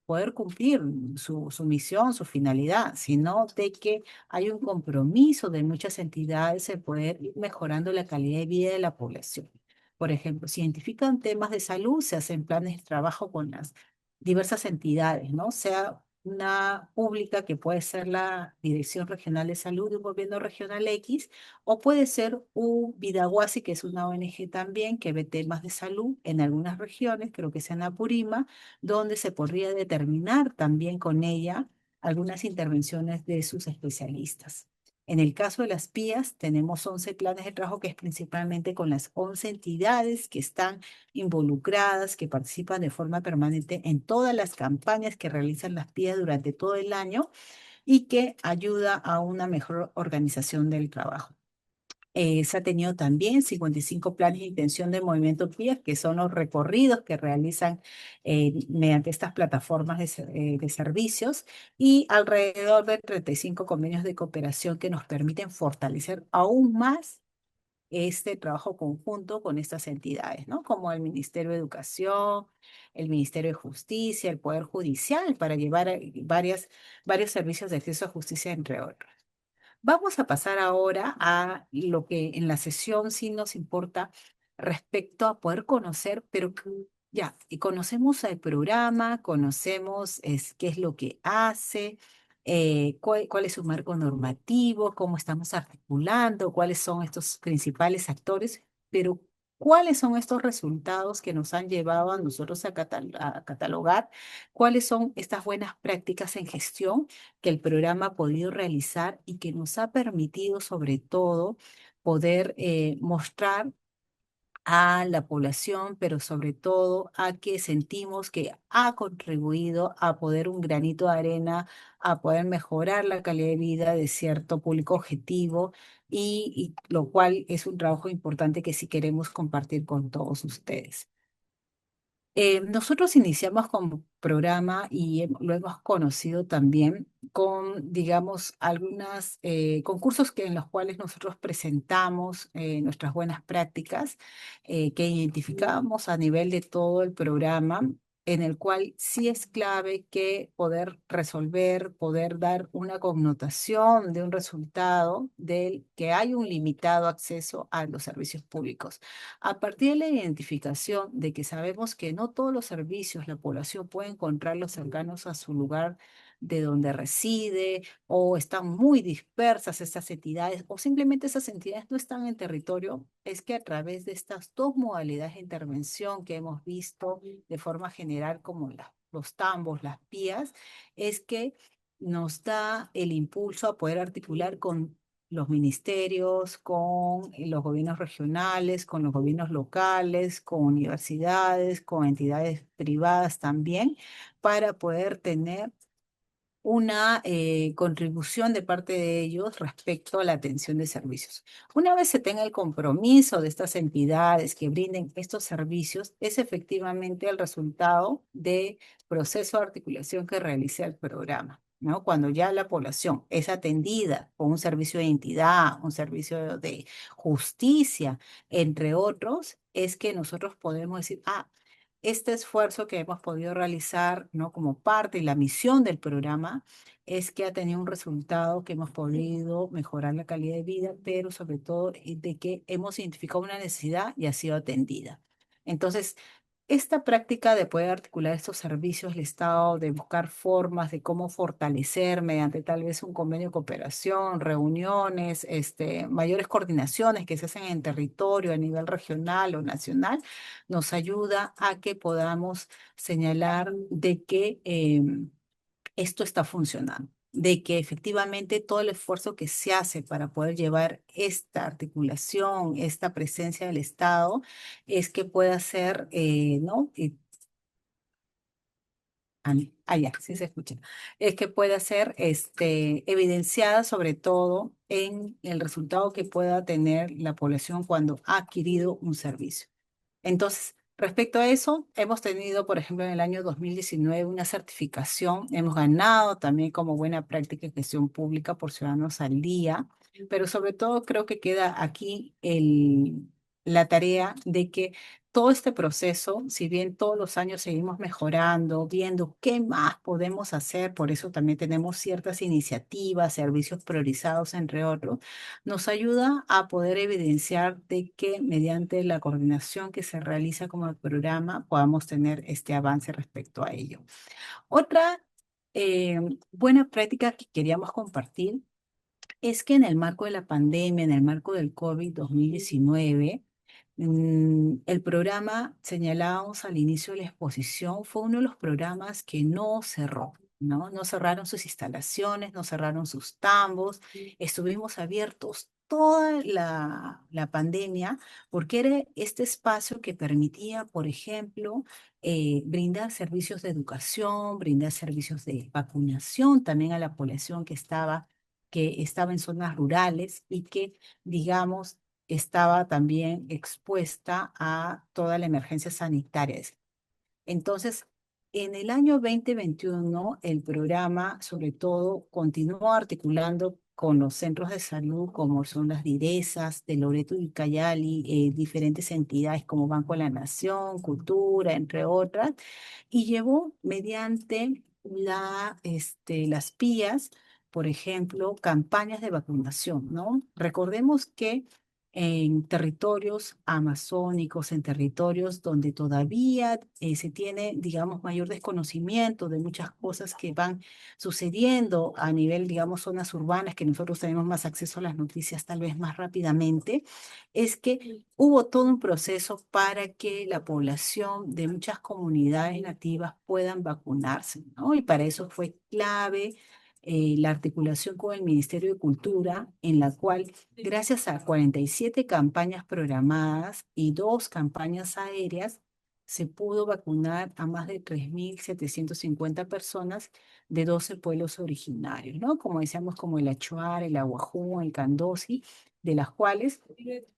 Speaker 2: poder cumplir su misión, su finalidad, sino de que hay un compromiso de muchas entidades en poder ir mejorando la calidad de vida de la población. Por ejemplo, si identifican temas de salud, se hacen planes de trabajo con las diversas entidades, ¿no? Sea una pública que puede ser la Dirección Regional de Salud de un gobierno regional X, o puede ser un Vidahuasi, que es una ONG también que ve temas de salud en algunas regiones, creo que sea en Apurímac, donde se podría determinar también con ella algunas intervenciones de sus especialistas. En el caso de las PIAs, tenemos 11 planes de trabajo que es principalmente con las 11 entidades que están involucradas, que participan de forma permanente en todas las campañas que realizan las PIAs durante todo el año y que ayuda a una mejor organización del trabajo. Se ha tenido también 55 planes de intención de movimiento PIA, que son los recorridos que realizan mediante estas plataformas de servicios, y alrededor de 35 convenios de cooperación que nos permiten fortalecer aún más este trabajo conjunto con estas entidades, ¿no? Como el Ministerio de Educación, el Ministerio de Justicia, el Poder Judicial, para llevar varios servicios de acceso a justicia, entre otros. Vamos a pasar ahora a lo que en la sesión sí nos importa respecto a poder conocer, pero ya, y conocemos el programa, conocemos qué es lo que hace, cuál es su marco normativo, cómo estamos articulando, cuáles son estos principales actores, pero cuáles son estos resultados que nos han llevado a nosotros a catalogar, cuáles son estas buenas prácticas en gestión que el programa ha podido realizar y que nos ha permitido sobre todo poder mostrar a la población, pero sobre todo a que sentimos que ha contribuido a poder un granito de arena, a poder mejorar la calidad de vida de cierto público objetivo y lo cual es un trabajo importante que sí queremos compartir con todos ustedes. Nosotros iniciamos como programa y lo hemos conocido también con, digamos, algunos concursos en los cuales nosotros presentamos nuestras buenas prácticas que identificábamos a nivel de todo el programa, en el cual sí es clave que poder resolver, poder dar una connotación de un resultado del que hay un limitado acceso a los servicios públicos. A partir de la identificación de que sabemos que no todos los servicios la población puede encontrarlos cercanos a su lugar de donde reside, o están muy dispersas estas entidades, o simplemente esas entidades no están en territorio, es que a través de estas dos modalidades de intervención que hemos visto de forma general, como los tambos, las pías, es que nos da el impulso a poder articular con los ministerios, con los gobiernos regionales, con los gobiernos locales, con universidades, con entidades privadas también, para poder tener una contribución de parte de ellos respecto a la atención de servicios. Una vez se tenga el compromiso de estas entidades que brinden estos servicios, es efectivamente el resultado del proceso de articulación que realiza el programa, ¿no? Cuando ya la población es atendida con un servicio de identidad, un servicio de justicia, entre otros, es que nosotros podemos decir, este esfuerzo que hemos podido realizar, ¿no? Como parte y la misión del programa es que ha tenido un resultado que hemos podido mejorar la calidad de vida, pero sobre todo de que hemos identificado una necesidad y ha sido atendida. Entonces, esta práctica de poder articular estos servicios del Estado, de buscar formas de cómo fortalecer mediante tal vez un convenio de cooperación, reuniones, mayores coordinaciones que se hacen en territorio a nivel regional o nacional, nos ayuda a que podamos señalar de que esto está funcionando, de que efectivamente todo el esfuerzo que se hace para poder llevar esta articulación, esta presencia del Estado, es que pueda ser, ¿no? Ya, sí se escucha. Es que pueda ser evidenciada sobre todo en el resultado que pueda tener la población cuando ha adquirido un servicio. Entonces, respecto a eso, hemos tenido, por ejemplo, en el año 2019 una certificación, hemos ganado también como buena práctica de gestión pública por Ciudadanos al Día, pero sobre todo creo que queda aquí la tarea de que todo este proceso, si bien todos los años seguimos mejorando, viendo qué más podemos hacer, por eso también tenemos ciertas iniciativas, servicios priorizados, entre otros, nos ayuda a poder evidenciar de que mediante la coordinación que se realiza como programa podamos tener este avance respecto a ello. Otra eh, buena práctica que queríamos compartir es que en el marco de la pandemia, en el marco del COVID-2019, el programa, señalábamos al inicio de la exposición, fue uno de los programas que no cerró, ¿no? No cerraron sus instalaciones, no cerraron sus tambos, estuvimos abiertos toda la pandemia porque era este espacio que permitía, por ejemplo, brindar servicios de educación, brindar servicios de vacunación también a la población que estaba en zonas rurales y que, digamos, estaba también expuesta a toda la emergencia sanitaria. Entonces, en el año 2021, el programa, sobre todo, continuó articulando con los centros de salud, como son las DIRESAS de Loreto y Cayali, diferentes entidades como Banco de la Nación, Cultura, entre otras, y llevó mediante las PIAs, por ejemplo, campañas de vacunación, ¿no? Recordemos que en territorios amazónicos, en territorios donde todavía se tiene, digamos, mayor desconocimiento de muchas cosas que van sucediendo a nivel, digamos, zonas urbanas, que nosotros tenemos más acceso a las noticias tal vez más rápidamente, es que hubo todo un proceso para que la población de muchas comunidades nativas puedan vacunarse, ¿no? Y para eso fue clave la articulación con el Ministerio de Cultura, en la cual, gracias a 47 campañas programadas y 2 campañas aéreas, se pudo vacunar a más de 3.750 personas de 12 pueblos originarios, ¿no? Como decíamos, como el Achuar, el Aguajún, el Candosi, de las cuales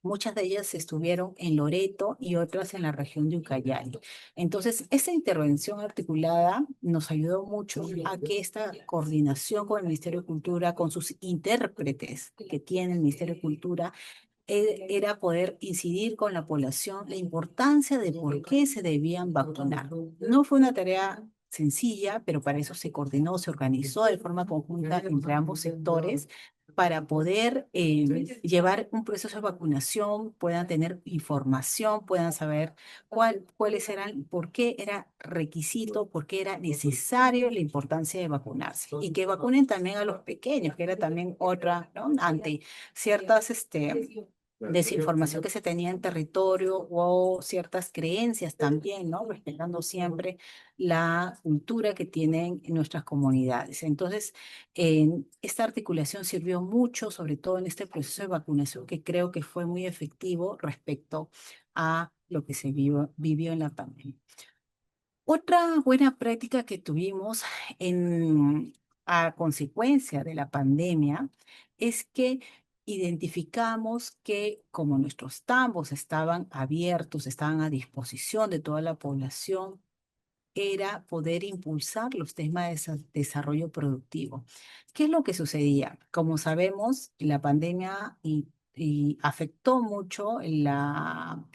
Speaker 2: muchas de ellas estuvieron en Loreto y otras en la región de Ucayali. Entonces, esta intervención articulada nos ayudó mucho a que esta coordinación con el Ministerio de Cultura, con sus intérpretes que tiene el Ministerio de Cultura, era poder incidir con la población la importancia de por qué se debían vacunar. No fue una tarea sencilla, pero para eso se coordinó, se organizó de forma conjunta entre ambos sectores para poder llevar un proceso de vacunación, puedan tener información, puedan saber cuáles eran, por qué era requisito, por qué era necesario la importancia de vacunarse. Y que vacunen también a los pequeños, que era también otra, ¿no? Ante ciertas desinformación que se tenía en territorio o ciertas creencias también, ¿no? Respetando siempre la cultura que tienen nuestras comunidades. Entonces, esta articulación sirvió mucho, sobre todo en este proceso de vacunación, que creo que fue muy efectivo respecto a lo que se vivió en la pandemia. Otra buena práctica que tuvimos a consecuencia de la pandemia es que identificamos que como nuestros tambos estaban abiertos, estaban a disposición de toda la población, era poder impulsar los temas de desarrollo productivo. ¿Qué es lo que sucedía? Como sabemos, la pandemia y afectó mucho el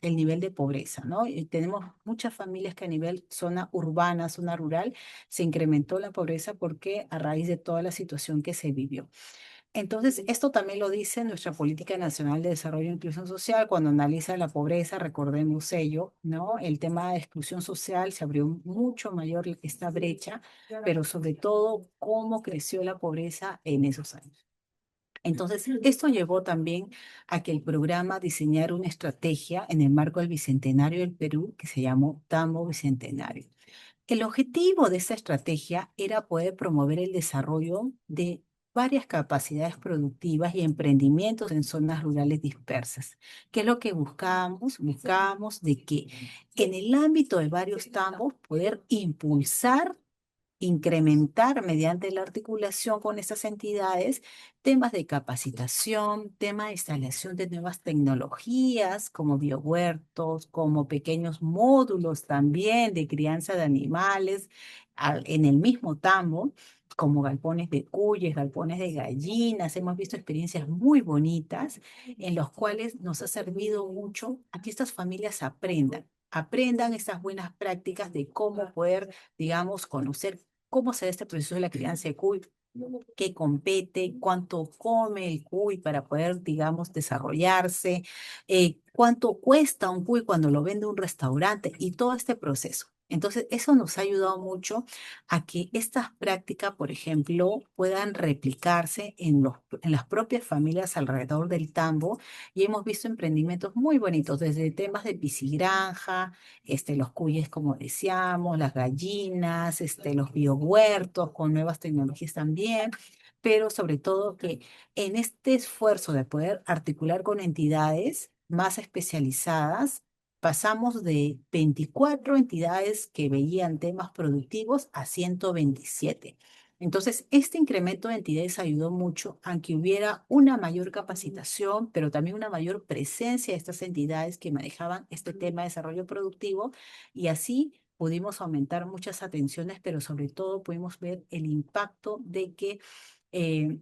Speaker 2: nivel de pobreza, ¿no? Y tenemos muchas familias que a nivel zona urbana, zona rural, se incrementó la pobreza porque a raíz de toda la situación que se vivió. Entonces, esto también lo dice nuestra Política Nacional de Desarrollo e Inclusión Social, cuando analiza la pobreza, recordemos ello, ¿no? El tema de exclusión social se abrió mucho mayor esta brecha, pero sobre todo cómo creció la pobreza en esos años. Entonces, esto llevó también a que el programa diseñara una estrategia en el marco del Bicentenario del Perú que se llamó Tambo Bicentenario. El objetivo de esta estrategia era poder promover el desarrollo de varias capacidades productivas y emprendimientos en zonas rurales dispersas. ¿Qué es lo que buscábamos? Buscábamos de que en el ámbito de varios tambos poder impulsar, incrementar mediante la articulación con estas entidades temas de capacitación, tema de instalación de nuevas tecnologías como biohuertos, como pequeños módulos también de crianza de animales en el mismo tambo, como galpones de cuyes, galpones de gallinas. Hemos visto experiencias muy bonitas en los cuales nos ha servido mucho a que estas familias aprendan estas buenas prácticas de cómo poder, digamos, conocer cómo se da este proceso de la crianza de cuy, qué compete, cuánto come el cuy para poder, digamos, desarrollarse, cuánto cuesta un cuy cuando lo vende un restaurante y todo este proceso. Entonces, eso nos ha ayudado mucho a que estas prácticas, por ejemplo, puedan replicarse en las propias familias alrededor del tambo y hemos visto emprendimientos muy bonitos, desde temas de piscigranja, los cuyes, como decíamos, las gallinas, los biohuertos con nuevas tecnologías también, pero sobre todo que en este esfuerzo de poder articular con entidades más especializadas, pasamos de 24 entidades que veían temas productivos a 127. Entonces, este incremento de entidades ayudó mucho a que hubiera una mayor capacitación, pero también una mayor presencia de estas entidades que manejaban este tema de desarrollo productivo y así pudimos aumentar muchas atenciones, pero sobre todo pudimos ver el impacto de que eh,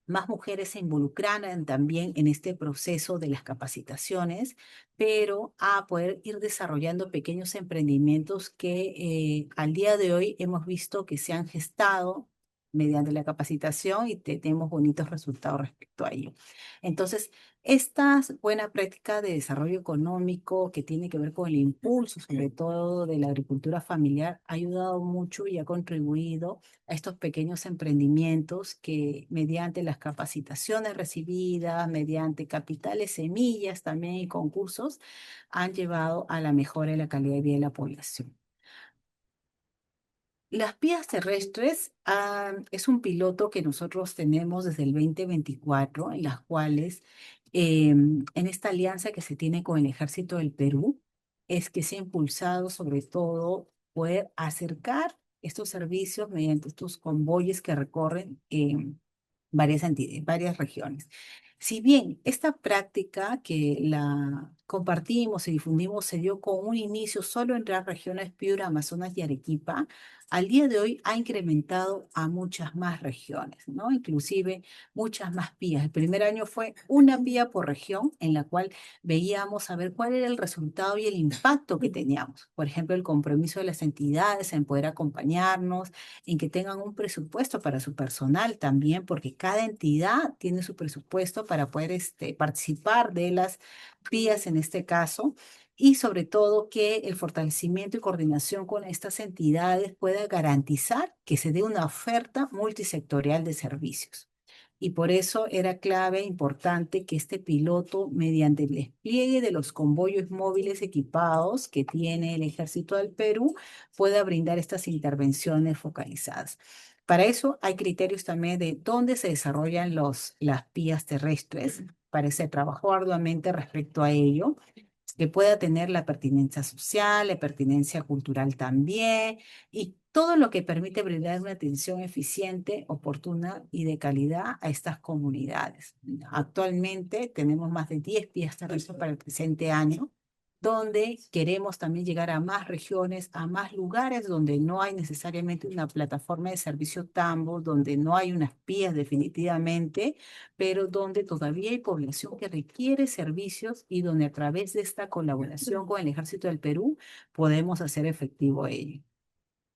Speaker 2: más mujeres se involucraran también en este proceso de las capacitaciones, pero a poder ir desarrollando pequeños emprendimientos que al día de hoy hemos visto que se han gestado mediante la capacitación y tenemos bonitos resultados respecto a ello. Entonces, esta buena práctica de desarrollo económico que tiene que ver con el impulso, sobre todo de la agricultura familiar, ha ayudado mucho y ha contribuido a estos pequeños emprendimientos que mediante las capacitaciones recibidas, mediante capitales semillas también y concursos, han llevado a la mejora de la calidad de vida de la población. Las vías terrestres es un piloto que nosotros tenemos desde el 2024, en las cuales, en esta alianza que se tiene con el Ejército del Perú, es que se ha impulsado sobre todo poder acercar estos servicios mediante estos convoyes que recorren varias regiones. Si bien esta práctica que compartimos y difundimos se dio con un inicio solo entre las regiones Piura, Amazonas y Arequipa. Al día de hoy ha incrementado a muchas más regiones, ¿no? Inclusive muchas más vías. El primer año fue una vía por región en la cual veíamos a ver cuál era el resultado y el impacto que teníamos. Por ejemplo, el compromiso de las entidades en poder acompañarnos, en que tengan un presupuesto para su personal también, porque cada entidad tiene su presupuesto para poder participar de las vías en este caso, y sobre todo que el fortalecimiento y coordinación con estas entidades pueda garantizar que se dé una oferta multisectorial de servicios. Y por eso era clave, importante que este piloto, mediante el despliegue de los convoyos móviles equipados que tiene el Ejército del Perú, pueda brindar estas intervenciones focalizadas. Para eso hay criterios también de dónde se desarrollan las vías terrestres. Para ese trabajo arduamente respecto a ello, que pueda tener la pertinencia social, la pertinencia cultural también, y todo lo que permite brindar una atención eficiente, oportuna y de calidad a estas comunidades. Actualmente tenemos más de 10 vías terrestres para el presente año, donde queremos también llegar a más regiones, a más lugares donde no hay necesariamente una plataforma de servicio tambo, donde no hay unas vías definitivamente, pero donde todavía hay población que requiere servicios y donde a través de esta colaboración con el Ejército del Perú podemos hacer efectivo ello.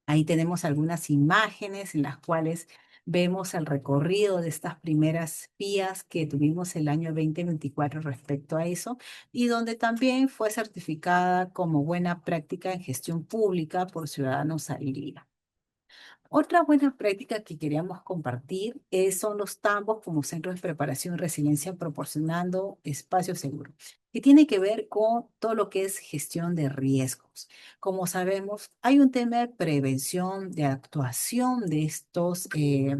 Speaker 2: Ahí tenemos algunas imágenes en las cuales vemos el recorrido de estas primeras vías que tuvimos el año 2024 respecto a eso, y donde también fue certificada como buena práctica en gestión pública por Ciudadanos al Día. Otra buena práctica que queríamos compartir son los tambos como centros de preparación y resiliencia proporcionando espacios seguros, que tiene que ver con todo lo que es gestión de riesgos. Como sabemos, hay un tema de prevención, de actuación de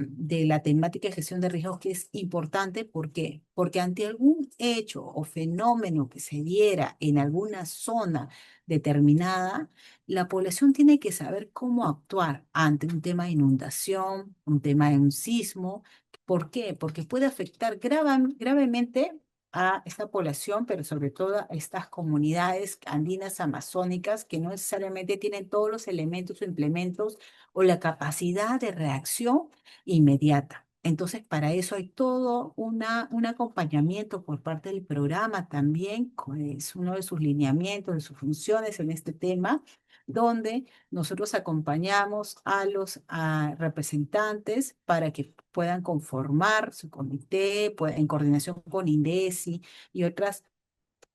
Speaker 2: de la temática de gestión de riesgos que es importante. ¿Por qué? Porque ante algún hecho o fenómeno que se diera en alguna zona determinada, la población tiene que saber cómo actuar ante un tema de inundación, un tema de un sismo. ¿Por qué? Porque puede afectar gravemente a esta población, pero sobre todo a estas comunidades andinas amazónicas que no necesariamente tienen todos los elementos o implementos o la capacidad de reacción inmediata. Entonces, para eso hay todo un acompañamiento por parte del programa también, es uno de sus lineamientos, de sus funciones en este tema, donde nosotros acompañamos a los representantes para que puedan conformar su comité, en coordinación con INDECI y otras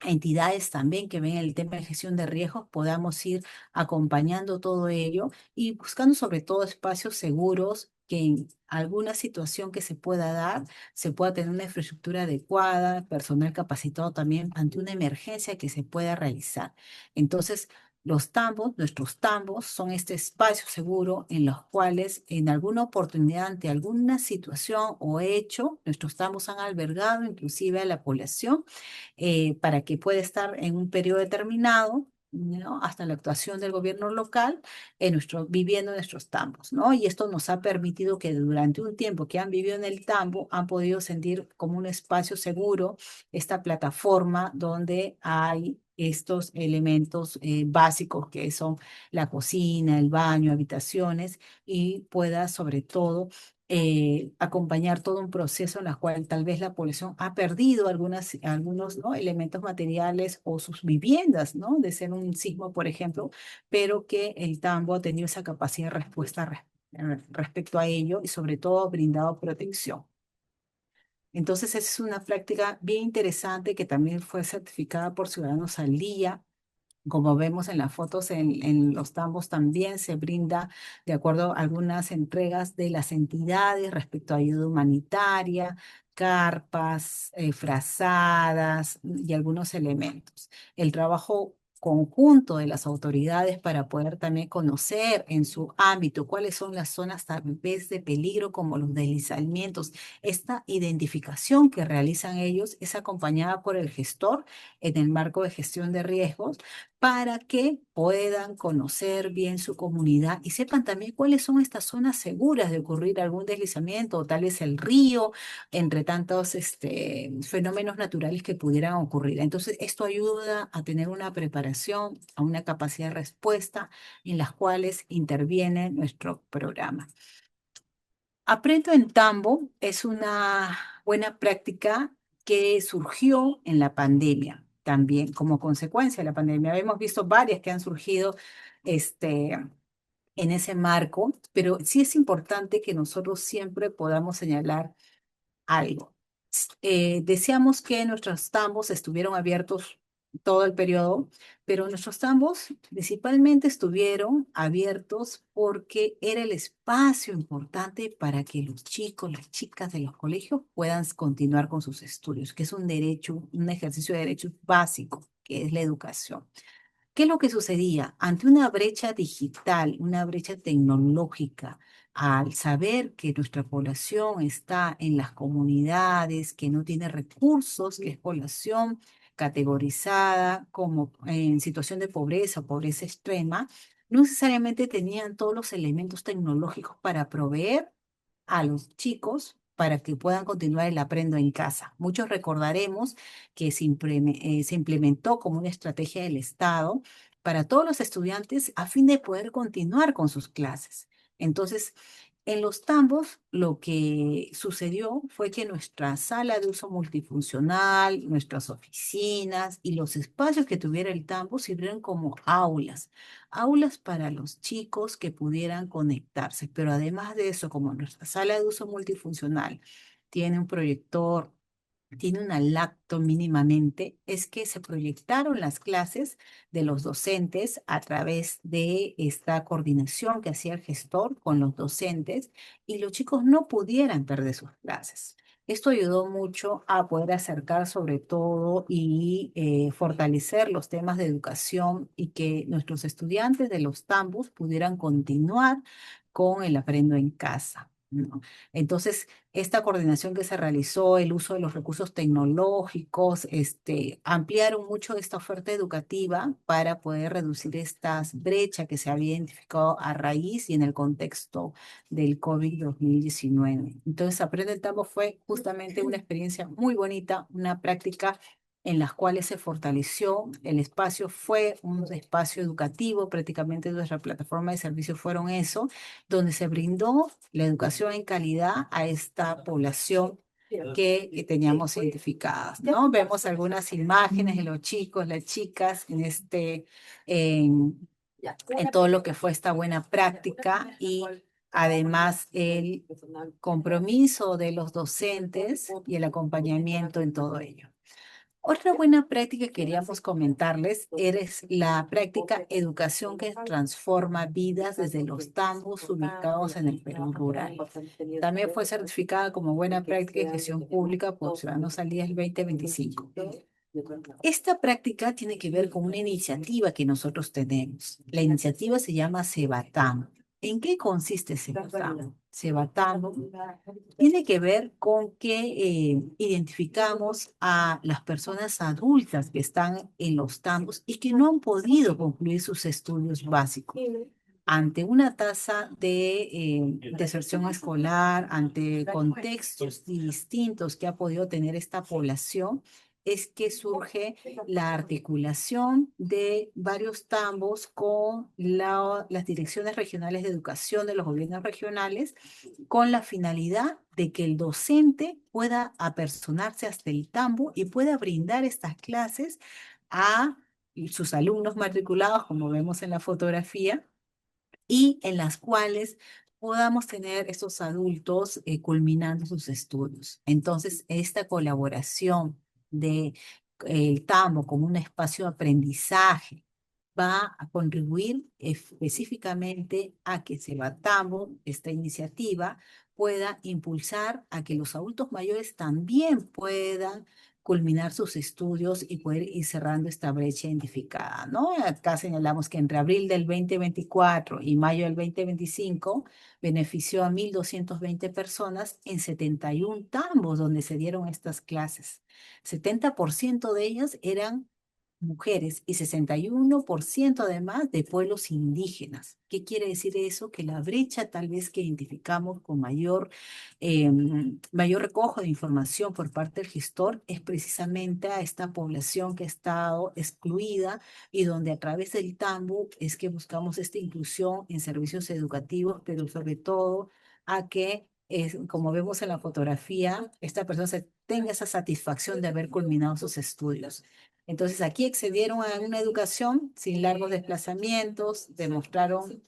Speaker 2: entidades también que ven el tema de gestión de riesgos, podamos ir acompañando todo ello y buscando sobre todo espacios seguros que en alguna situación que se pueda dar, se pueda tener una infraestructura adecuada, personal capacitado también ante una emergencia que se pueda realizar. Entonces, los tambos, nuestros tambos, son este espacio seguro en los cuales en alguna oportunidad, ante alguna situación o hecho, nuestros tambos han albergado inclusive a la población para que pueda estar en un periodo determinado, ¿no? Hasta la actuación del gobierno local viviendo en nuestros tambos, ¿no? Y esto nos ha permitido que durante un tiempo que han vivido en el tambo han podido sentir como un espacio seguro, esta plataforma donde hay estos elementos básicos que son la cocina, el baño, habitaciones, y pueda sobre todo acompañar todo un proceso en el cual tal vez la población ha perdido algunos, ¿no? elementos materiales o sus viviendas, ¿no? De ser un sismo, por ejemplo, pero que el tambo ha tenido esa capacidad de respuesta respecto a ello y sobre todo ha brindado protección. Entonces, esa es una práctica bien interesante que también fue certificada por Ciudadanos al Día. Como vemos en las fotos, en los tambos también se brinda, de acuerdo a algunas entregas de las entidades respecto a ayuda humanitaria, carpas, frazadas y algunos elementos. El trabajo conjunto de las autoridades para poder también conocer en su ámbito cuáles son las zonas tal vez de peligro como los deslizamientos. Esta identificación que realizan ellos es acompañada por el gestor en el marco de gestión de riesgos para que puedan conocer bien su comunidad y sepan también cuáles son estas zonas seguras de ocurrir algún deslizamiento o tal vez el río, entre tantos fenómenos naturales que pudieran ocurrir. Entonces, esto ayuda a tener una preparación, a una capacidad de respuesta en las cuales interviene nuestro programa. Aprendo en Tambo es una buena práctica que surgió en la pandemia, también como consecuencia de la pandemia. Hemos visto varias que han surgido en ese marco, pero sí es importante que nosotros siempre podamos señalar algo. Deseamos que nuestros tambos estuvieron abiertos todo el periodo, pero nuestros tambos principalmente estuvieron abiertos porque era el espacio importante para que los chicos, las chicas de los colegios puedan continuar con sus estudios, que es un derecho, un ejercicio de derecho básico, que es la educación. ¿Qué es lo que sucedía? Ante una brecha digital, una brecha tecnológica, al saber que nuestra población está en las comunidades, que no tiene recursos, que es población categorizada como en situación de pobreza o pobreza extrema, no necesariamente tenían todos los elementos tecnológicos para proveer a los chicos para que puedan continuar el aprendo en casa. Muchos recordaremos que se implementó como una estrategia del Estado para todos los estudiantes a fin de poder continuar con sus clases. Entonces, en los tambos, lo que sucedió fue que nuestra sala de uso multifuncional, nuestras oficinas y los espacios que tuviera el tambo sirvieron como aulas para los chicos que pudieran conectarse. Pero además de eso, como nuestra sala de uso multifuncional tiene un proyector, tiene una lacto mínimamente, es que se proyectaron las clases de los docentes a través de esta coordinación que hacía el gestor con los docentes y los chicos no pudieran perder sus clases. Esto ayudó mucho a poder acercar sobre todo y fortalecer los temas de educación y que nuestros estudiantes de los tambos pudieran continuar con el aprendo en casa, ¿no? Entonces, esta coordinación que se realizó, el uso de los recursos tecnológicos, ampliaron mucho esta oferta educativa para poder reducir estas brechas que se había identificado a raíz y en el contexto del COVID-19. Entonces, Aprende el Tambo fue justamente una experiencia muy bonita, una práctica en las cuales se fortaleció el espacio, fue un espacio educativo, prácticamente nuestra plataforma de servicios fueron eso, donde se brindó la educación en calidad a esta población que teníamos identificadas, ¿no? Vemos algunas imágenes de los chicos, las chicas en, en todo lo que fue esta buena práctica y además el compromiso de los docentes y el acompañamiento en todo ello. Otra buena práctica que queríamos comentarles es la práctica educación que transforma vidas desde los tambos ubicados en el Perú rural. También fue certificada como buena práctica de gestión pública por Ciudadanos al Día del 2025. Esta práctica tiene que ver con una iniciativa que nosotros tenemos. La iniciativa se llama Sebatam. ¿En qué consiste Sebatam? Sebatam tiene que ver con que identificamos a las personas adultas que están en los tambos y que no han podido concluir sus estudios básicos. Ante una tasa de deserción escolar, ante contextos distintos que ha podido tener esta población, es que surge la articulación de varios tambos con las direcciones regionales de educación de los gobiernos regionales con la finalidad de que el docente pueda apersonarse hasta el tambo y pueda brindar estas clases a sus alumnos matriculados, como vemos en la fotografía, y en las cuales podamos tener estos adultos culminando sus estudios. Entonces, esta colaboración de el tambo como un espacio de aprendizaje va a contribuir específicamente a que Sebatamo, esta iniciativa, pueda impulsar a que los adultos mayores también puedan culminar sus estudios y poder ir cerrando esta brecha identificada, ¿no? Acá señalamos que entre abril del 2024 y mayo del 2025 benefició a 1.220 personas en 71 tambos donde se dieron estas clases. 70% de ellas eran mujeres y 61% además de pueblos indígenas. ¿Qué quiere decir eso? Que la brecha tal vez que identificamos con mayor recojo de información por parte del gestor es precisamente a esta población que ha estado excluida y donde a través del tambo es que buscamos esta inclusión en servicios educativos, pero sobre todo a que, como vemos en la fotografía, esta persona tenga esa satisfacción de haber culminado sus estudios. Entonces aquí accedieron a una educación sin largos desplazamientos, demostraron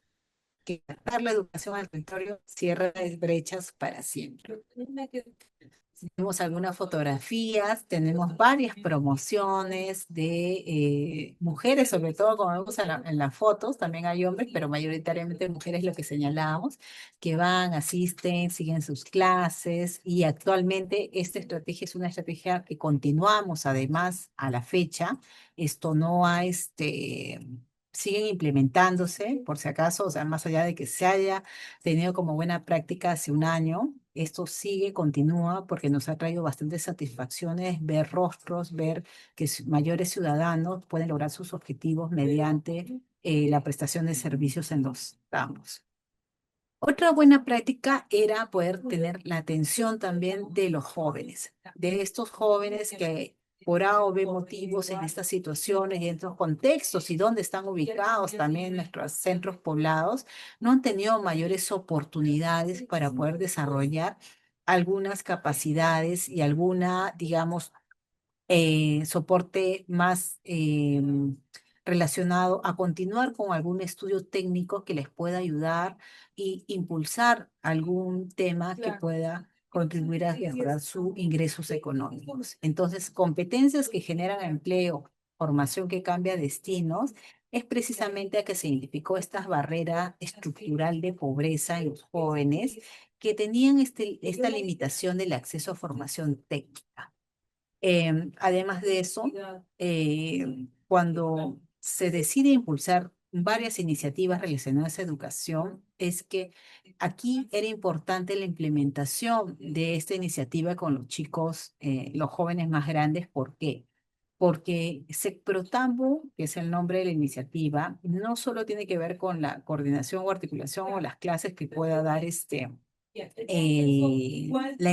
Speaker 2: que dar la educación al territorio cierra las brechas para siempre. Tenemos algunas fotografías, tenemos varias promociones de mujeres, sobre todo como vemos en las fotos, también hay hombres, pero mayoritariamente mujeres, lo que señalábamos, que van, asisten, siguen sus clases y actualmente esta estrategia es una estrategia que continuamos además a la fecha. Esto no ha, siguen implementándose, por si acaso, o sea, más allá de que se haya tenido como buena práctica hace un año. Esto sigue, continúa, porque nos ha traído bastantes satisfacciones ver rostros, ver que mayores ciudadanos pueden lograr sus objetivos mediante la prestación de servicios en los campos. Otra buena práctica era poder tener la atención también de los jóvenes, de estos jóvenes que por A o B motivos en estas situaciones y en estos contextos y donde están ubicados también nuestros centros poblados, no han tenido mayores oportunidades para poder desarrollar algunas capacidades y alguna, digamos, soporte más relacionado a continuar con algún estudio técnico que les pueda ayudar y impulsar algún tema que pueda contribuir a mejorar sus ingresos económicos. Entonces, competencias que generan empleo, formación que cambia destinos, es precisamente a que se identificó esta barrera estructural de pobreza en los jóvenes que tenían esta limitación del acceso a formación técnica. Además de eso, cuando se decide impulsar varias iniciativas relacionadas a educación, es que aquí era importante la implementación de esta iniciativa con los chicos, los jóvenes más grandes. ¿Por qué? Porque Secprotambo, que es el nombre de la iniciativa, no solo tiene que ver con la coordinación o articulación o las clases que pueda dar la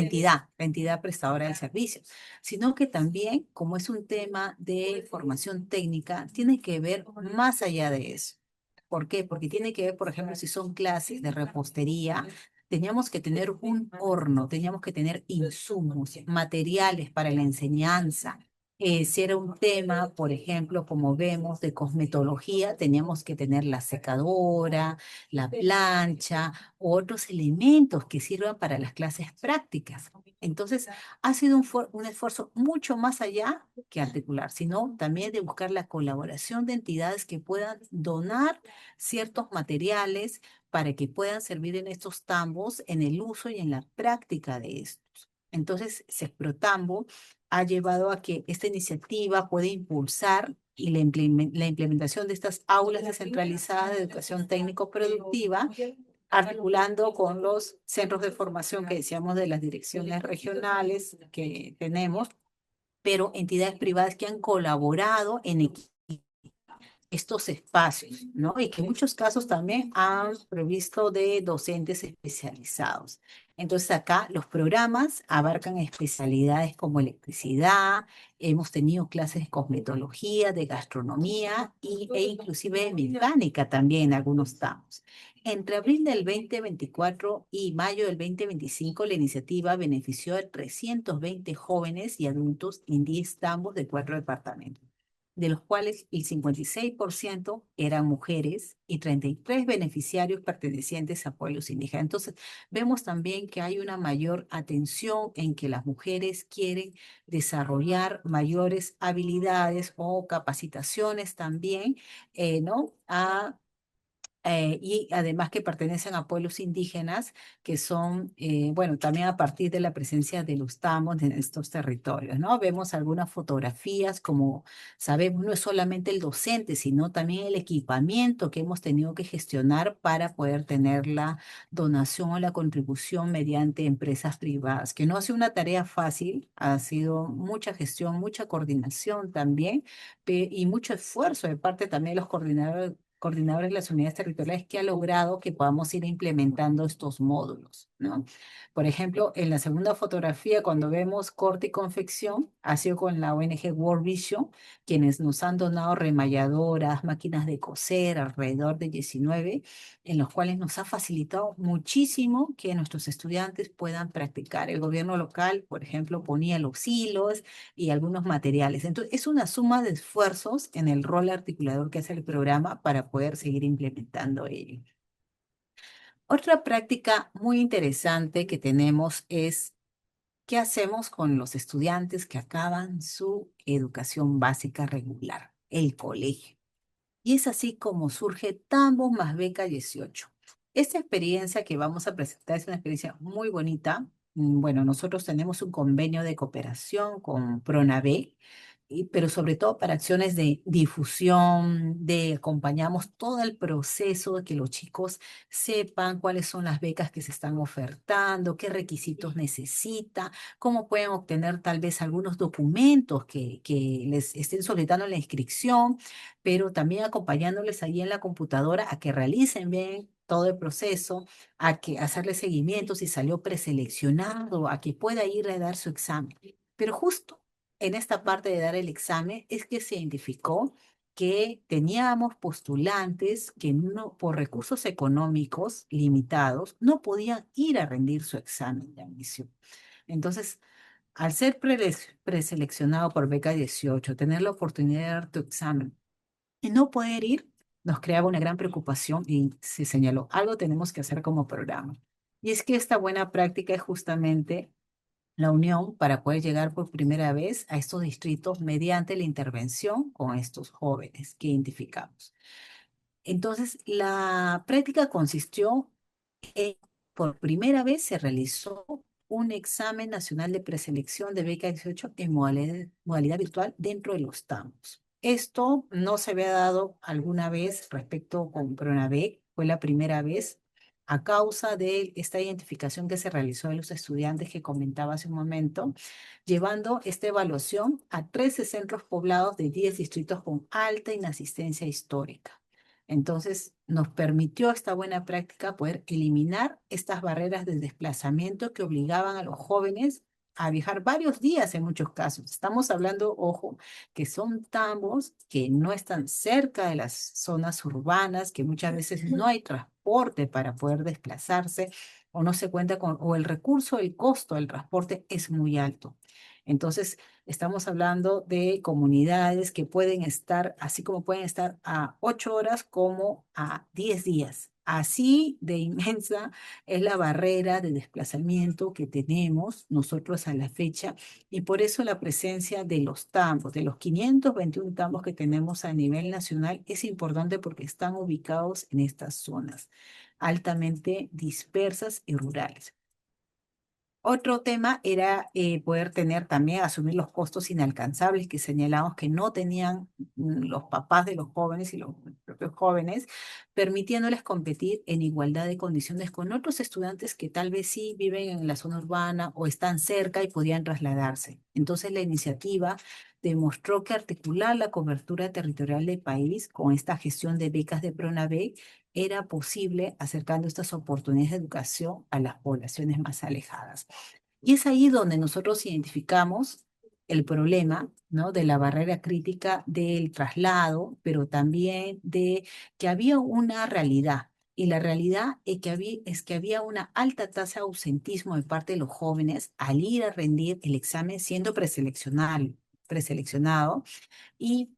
Speaker 2: entidad prestadora del servicio, sino que también, como es un tema de formación técnica, tiene que ver más allá de eso. ¿Por qué? Porque tiene que ver, por ejemplo, si son clases de repostería, teníamos que tener un horno, teníamos que tener insumos, materiales para la enseñanza. Si era un tema, por ejemplo, como vemos, de cosmetología, teníamos que tener la secadora, la plancha, otros elementos que sirvan para las clases prácticas. Entonces, ha sido un esfuerzo mucho más allá que articular, sino también de buscar la colaboración de entidades que puedan donar ciertos materiales para que puedan servir en estos tambos, en el uso y en la práctica de estos. Entonces, Sesprotambo ha llevado a que esta iniciativa pueda impulsar y la implementación de estas aulas descentralizadas de educación técnico-productiva, articulando con los centros de formación que decíamos de las direcciones regionales que tenemos, pero entidades privadas que han colaborado en estos espacios, ¿no? Y que en muchos casos también han provisto de docentes especializados. Entonces acá los programas abarcan especialidades como electricidad, hemos tenido clases de cosmetología, de gastronomía e inclusive de mecánica también en algunos tramos. Entre abril del 2024 y mayo del 2025, la iniciativa benefició a 320 jóvenes y adultos en 10 tambos de 4 departamentos, de los cuales el 56% eran mujeres y 33 beneficiarios pertenecientes a pueblos indígenas. Entonces, vemos también que hay una mayor atención en que las mujeres quieren desarrollar mayores habilidades o capacitaciones también, ¿no? y además que pertenecen a pueblos indígenas que son, bueno, también a partir de la presencia de los tamos en estos territorios, ¿no? Vemos algunas fotografías, como sabemos, no es solamente el docente, sino también el equipamiento que hemos tenido que gestionar para poder tener la donación o la contribución mediante empresas privadas, que no ha sido una tarea fácil, ha sido mucha gestión, mucha coordinación también y mucho esfuerzo de parte también de los coordinadores de las unidades territoriales que ha logrado que podamos ir implementando estos módulos, ¿no? Por ejemplo, en la segunda fotografía, cuando vemos corte y confección, ha sido con la ONG World Vision, quienes nos han donado remalladoras, máquinas de coser, alrededor de 19, en los cuales nos ha facilitado muchísimo que nuestros estudiantes puedan practicar. El gobierno local, por ejemplo, ponía los hilos y algunos materiales. Entonces, es una suma de esfuerzos en el rol articulador que hace el programa para poder seguir implementando ello. Otra práctica muy interesante que tenemos es qué hacemos con los estudiantes que acaban su educación básica regular, el colegio. Y es así como surge Tambos más Beca 18. Esta experiencia que vamos a presentar es una experiencia muy bonita. Bueno, nosotros tenemos un convenio de cooperación con Pronavé, pero sobre todo para acciones de difusión, de acompañamos todo el proceso de que los chicos sepan cuáles son las becas que se están ofertando, qué requisitos necesitan, cómo pueden obtener tal vez algunos documentos que les estén solicitando la inscripción, pero también acompañándoles ahí en la computadora a que realicen bien todo el proceso, a que hacerle seguimiento si salió preseleccionado, a que pueda ir a dar su examen. Pero justo en esta parte de dar el examen es que se identificó que teníamos postulantes que no, por recursos económicos limitados, no podían ir a rendir su examen de admisión. Entonces, al ser preseleccionado por Beca 18, tener la oportunidad de dar tu examen y no poder ir, nos creaba una gran preocupación y se señaló, algo tenemos que hacer como programa. Y es que esta buena práctica es justamente la unión para poder llegar por primera vez a estos distritos mediante la intervención con estos jóvenes que identificamos. Entonces, la práctica consistió en, por primera vez se realizó un examen nacional de preselección de beca 18 en modalidad virtual dentro de los TAMOS. Esto no se había dado alguna vez respecto con Pronabec, fue la primera vez a causa de esta identificación que se realizó de los estudiantes que comentaba hace un momento, llevando esta evaluación a 13 centros poblados de 10 distritos con alta inasistencia histórica. Entonces, nos permitió esta buena práctica poder eliminar estas barreras de desplazamiento que obligaban a los jóvenes a viajar varios días en muchos casos. Estamos hablando, ojo, que son tambos que no están cerca de las zonas urbanas, que muchas veces no hay transporte para poder desplazarse o no se cuenta con, o el recurso, el costo del transporte es muy alto. Entonces, estamos hablando de comunidades que pueden estar, así como pueden estar a 8 horas como a 10 días. Así de inmensa es la barrera de desplazamiento que tenemos nosotros a la fecha y por eso la presencia de los tambos, de los 521 tambos que tenemos a nivel nacional, es importante porque están ubicados en estas zonas altamente dispersas y rurales. Otro tema era poder tener también, asumir los costos inalcanzables que señalamos que no tenían los papás de los jóvenes y los propios jóvenes, permitiéndoles competir en igualdad de condiciones con otros estudiantes que tal vez sí viven en la zona urbana o están cerca y podían trasladarse. Entonces la iniciativa demostró que articular la cobertura territorial del país con esta gestión de becas de Pronabec era posible acercando estas oportunidades de educación a las poblaciones más alejadas. Y es ahí donde nosotros identificamos el problema, ¿no? De la barrera crítica del traslado, pero también de que había una realidad. Y la realidad es que había una alta tasa de ausentismo de parte de los jóvenes al ir a rendir el examen siendo preseleccionado y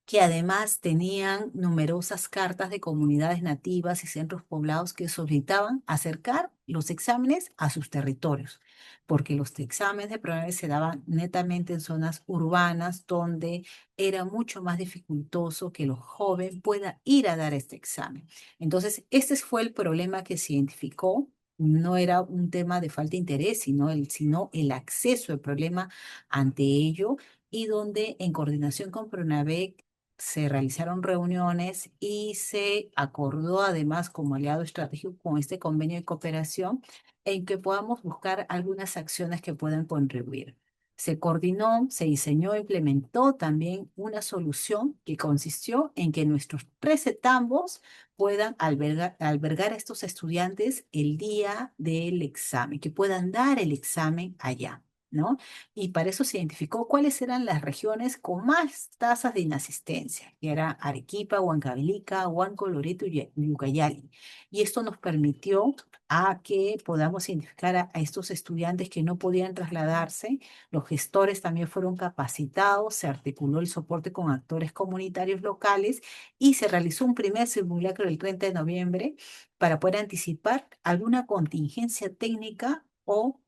Speaker 2: que además tenían numerosas cartas de comunidades nativas y centros poblados que solicitaban acercar los exámenes a sus territorios, porque los exámenes de PRONAVE se daban netamente en zonas urbanas donde era mucho más dificultoso que los jóvenes puedan ir a dar este examen. Entonces, este fue el problema que se identificó. No era un tema de falta de interés, sino el acceso, el problema ante ello, y donde en coordinación con PRONAVEC se realizaron reuniones y se acordó además como aliado estratégico con este convenio de cooperación en que podamos buscar algunas acciones que puedan contribuir. Se coordinó, se diseñó e implementó también una solución que consistió en que nuestros 13 tambos puedan albergar a estos estudiantes el día del examen, que puedan dar el examen allá, ¿no? Y para eso se identificó cuáles eran las regiones con más tasas de inasistencia, que era Arequipa, Huancavelica, Huanco, Loreto y Ucayali. Y esto nos permitió a que podamos identificar a estos estudiantes que no podían trasladarse. Los gestores también fueron capacitados, se articuló el soporte con actores comunitarios locales y se realizó un primer simulacro el 30 de noviembre para poder anticipar alguna contingencia técnica o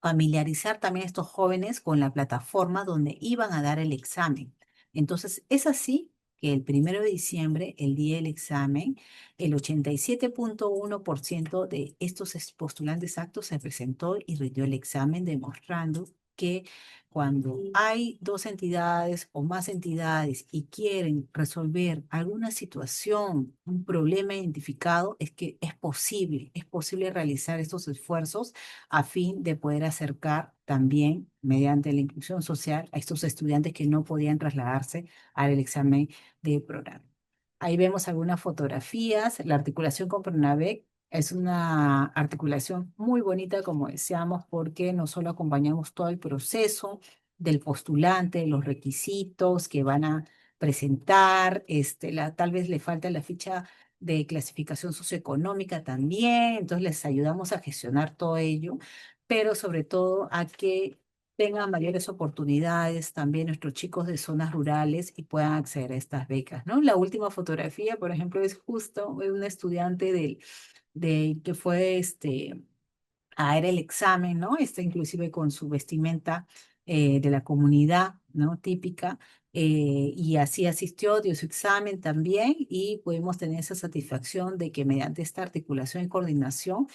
Speaker 2: familiarizar también a estos jóvenes con la plataforma donde iban a dar el examen. Entonces, es así que el 1 de diciembre, el día del examen, el 87,1% de estos postulantes aptos se presentó y rindió el examen, demostrando que cuando hay dos entidades o más entidades y quieren resolver alguna situación, un problema identificado, es que es posible realizar estos esfuerzos a fin de poder acercar también, mediante la inclusión social, a estos estudiantes que no podían trasladarse al examen de programa. Ahí vemos algunas fotografías. La articulación con Pronavec es una articulación muy bonita, como decíamos, porque no solo acompañamos todo el proceso del postulante, los requisitos que van a presentar, tal vez le falta la ficha de clasificación socioeconómica también, entonces les ayudamos a gestionar todo ello, pero sobre todo a que tengan mayores oportunidades también nuestros chicos de zonas rurales y puedan acceder a estas becas, ¿no? La última fotografía, por ejemplo, es justo de un estudiante que fue a dar el examen, ¿no? Está inclusive con su vestimenta de la comunidad, ¿no? Típica. Y así asistió, dio su examen también y pudimos tener esa satisfacción de que mediante esta articulación y coordinación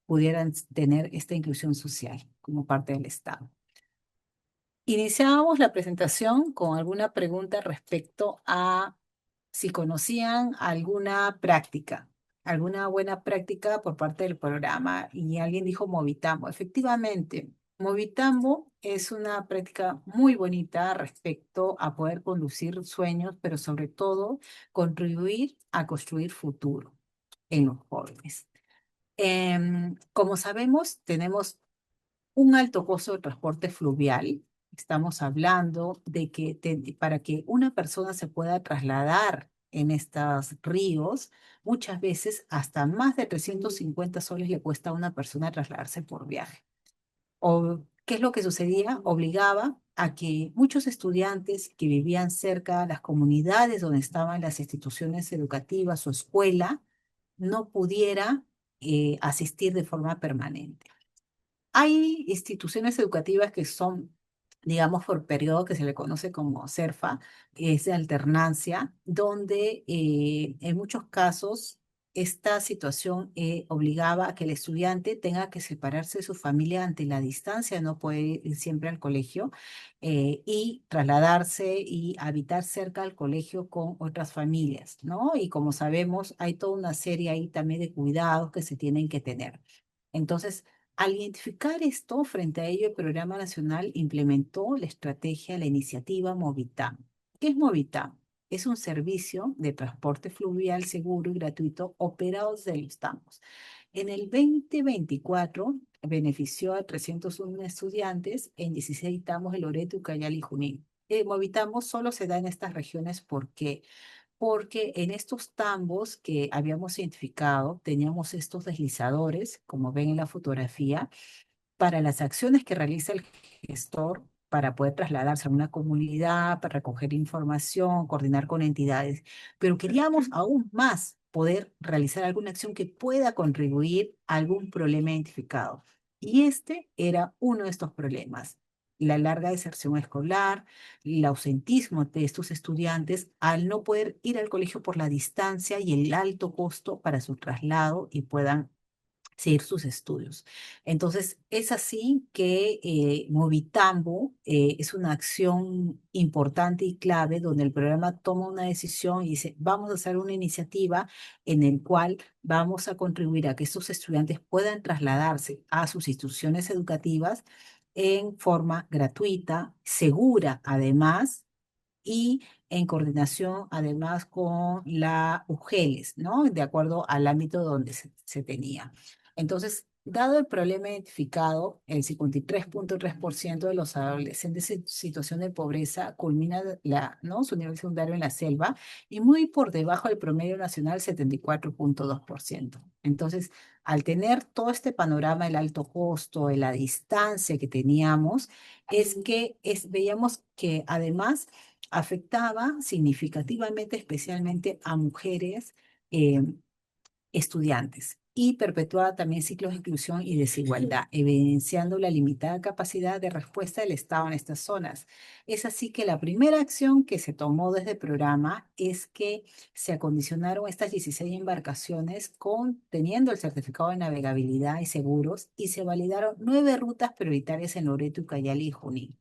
Speaker 2: pudieran tener esta inclusión social como parte del Estado. Iniciábamos la presentación con alguna pregunta respecto a si conocían alguna buena práctica por parte del programa, y alguien dijo Movitambo. Efectivamente, Movitambo es una práctica muy bonita respecto a poder conducir sueños, pero sobre todo contribuir a construir futuro en los jóvenes. Como sabemos, tenemos un alto costo de transporte fluvial. Estamos hablando de que para que una persona se pueda trasladar en estos ríos, muchas veces hasta más de 350 soles le cuesta a una persona trasladarse por viaje. O, ¿qué es lo que sucedía? Obligaba a que muchos estudiantes que vivían cerca de las comunidades donde estaban las instituciones educativas o escuela no pudiera asistir de forma permanente. Hay instituciones educativas que son, digamos, por periodo que se le conoce como CERFA, que es de alternancia, donde en muchos casos esta situación obligaba a que el estudiante tenga que separarse de su familia ante la distancia, no puede ir siempre al colegio y trasladarse y habitar cerca al colegio con otras familias, ¿no? Y como sabemos, hay toda una serie ahí también de cuidados que se tienen que tener. Entonces, al identificar esto, frente a ello, el Programa Nacional implementó la estrategia, la iniciativa Movitam. ¿Qué es Movitam? Es un servicio de transporte fluvial seguro y gratuito operado desde los tambos. En el 2024 benefició a 301 estudiantes en 16 tambos de Loreto, Ucayali y Junín. Movitamo solo se da en estas regiones porque en estos tambos que habíamos identificado teníamos estos deslizadores, como ven en la fotografía, para las acciones que realiza el gestor. para poder trasladarse a una comunidad, para recoger información, coordinar con entidades, pero queríamos aún más poder realizar alguna acción que pueda contribuir a algún problema identificado. Y este era uno de estos problemas, la larga deserción escolar, el ausentismo de estos estudiantes al no poder ir al colegio por la distancia y el alto costo para su traslado y puedan seguir sus estudios. Entonces, es así que Movitambo es una acción importante y clave donde el programa toma una decisión y dice, vamos a hacer una iniciativa en el cual vamos a contribuir a que estos estudiantes puedan trasladarse a sus instituciones educativas en forma gratuita, segura además, y en coordinación además con la UGELES, ¿no? De acuerdo al ámbito donde se tenía. Entonces, dado el problema identificado, el 53.3% de los adolescentes en situación de pobreza culmina ¿no? su nivel secundario en la selva y muy por debajo del promedio nacional, 74.2%. Entonces, al tener todo este panorama, el alto costo, de la distancia que teníamos, es que veíamos que además afectaba significativamente, especialmente a mujeres eh, estudiantes y perpetuaba también ciclos de exclusión y desigualdad, evidenciando la limitada capacidad de respuesta del Estado en estas zonas. Es así que la primera acción que se tomó desde el programa es que se acondicionaron estas 16 embarcaciones teniendo el certificado de navegabilidad y seguros y se validaron 9 rutas prioritarias en Loreto, Ucayali y Junín.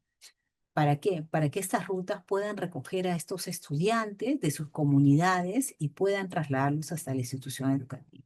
Speaker 2: ¿Para qué? Para que estas rutas puedan recoger a estos estudiantes de sus comunidades y puedan trasladarlos hasta la institución educativa.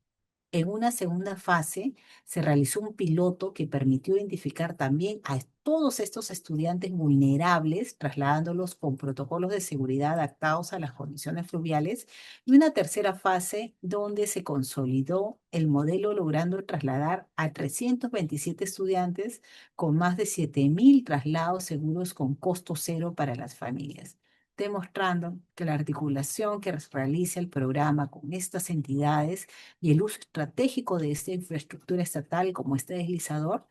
Speaker 2: En una segunda fase se realizó un piloto que permitió identificar también a todos estos estudiantes vulnerables, trasladándolos con protocolos de seguridad adaptados a las condiciones fluviales, y una tercera fase donde se consolidó el modelo logrando trasladar a 327 estudiantes con más de 7.000 traslados seguros con costo cero para las familias, demostrando que la articulación que realiza el programa con estas entidades y el uso estratégico de esta infraestructura estatal como este deslizador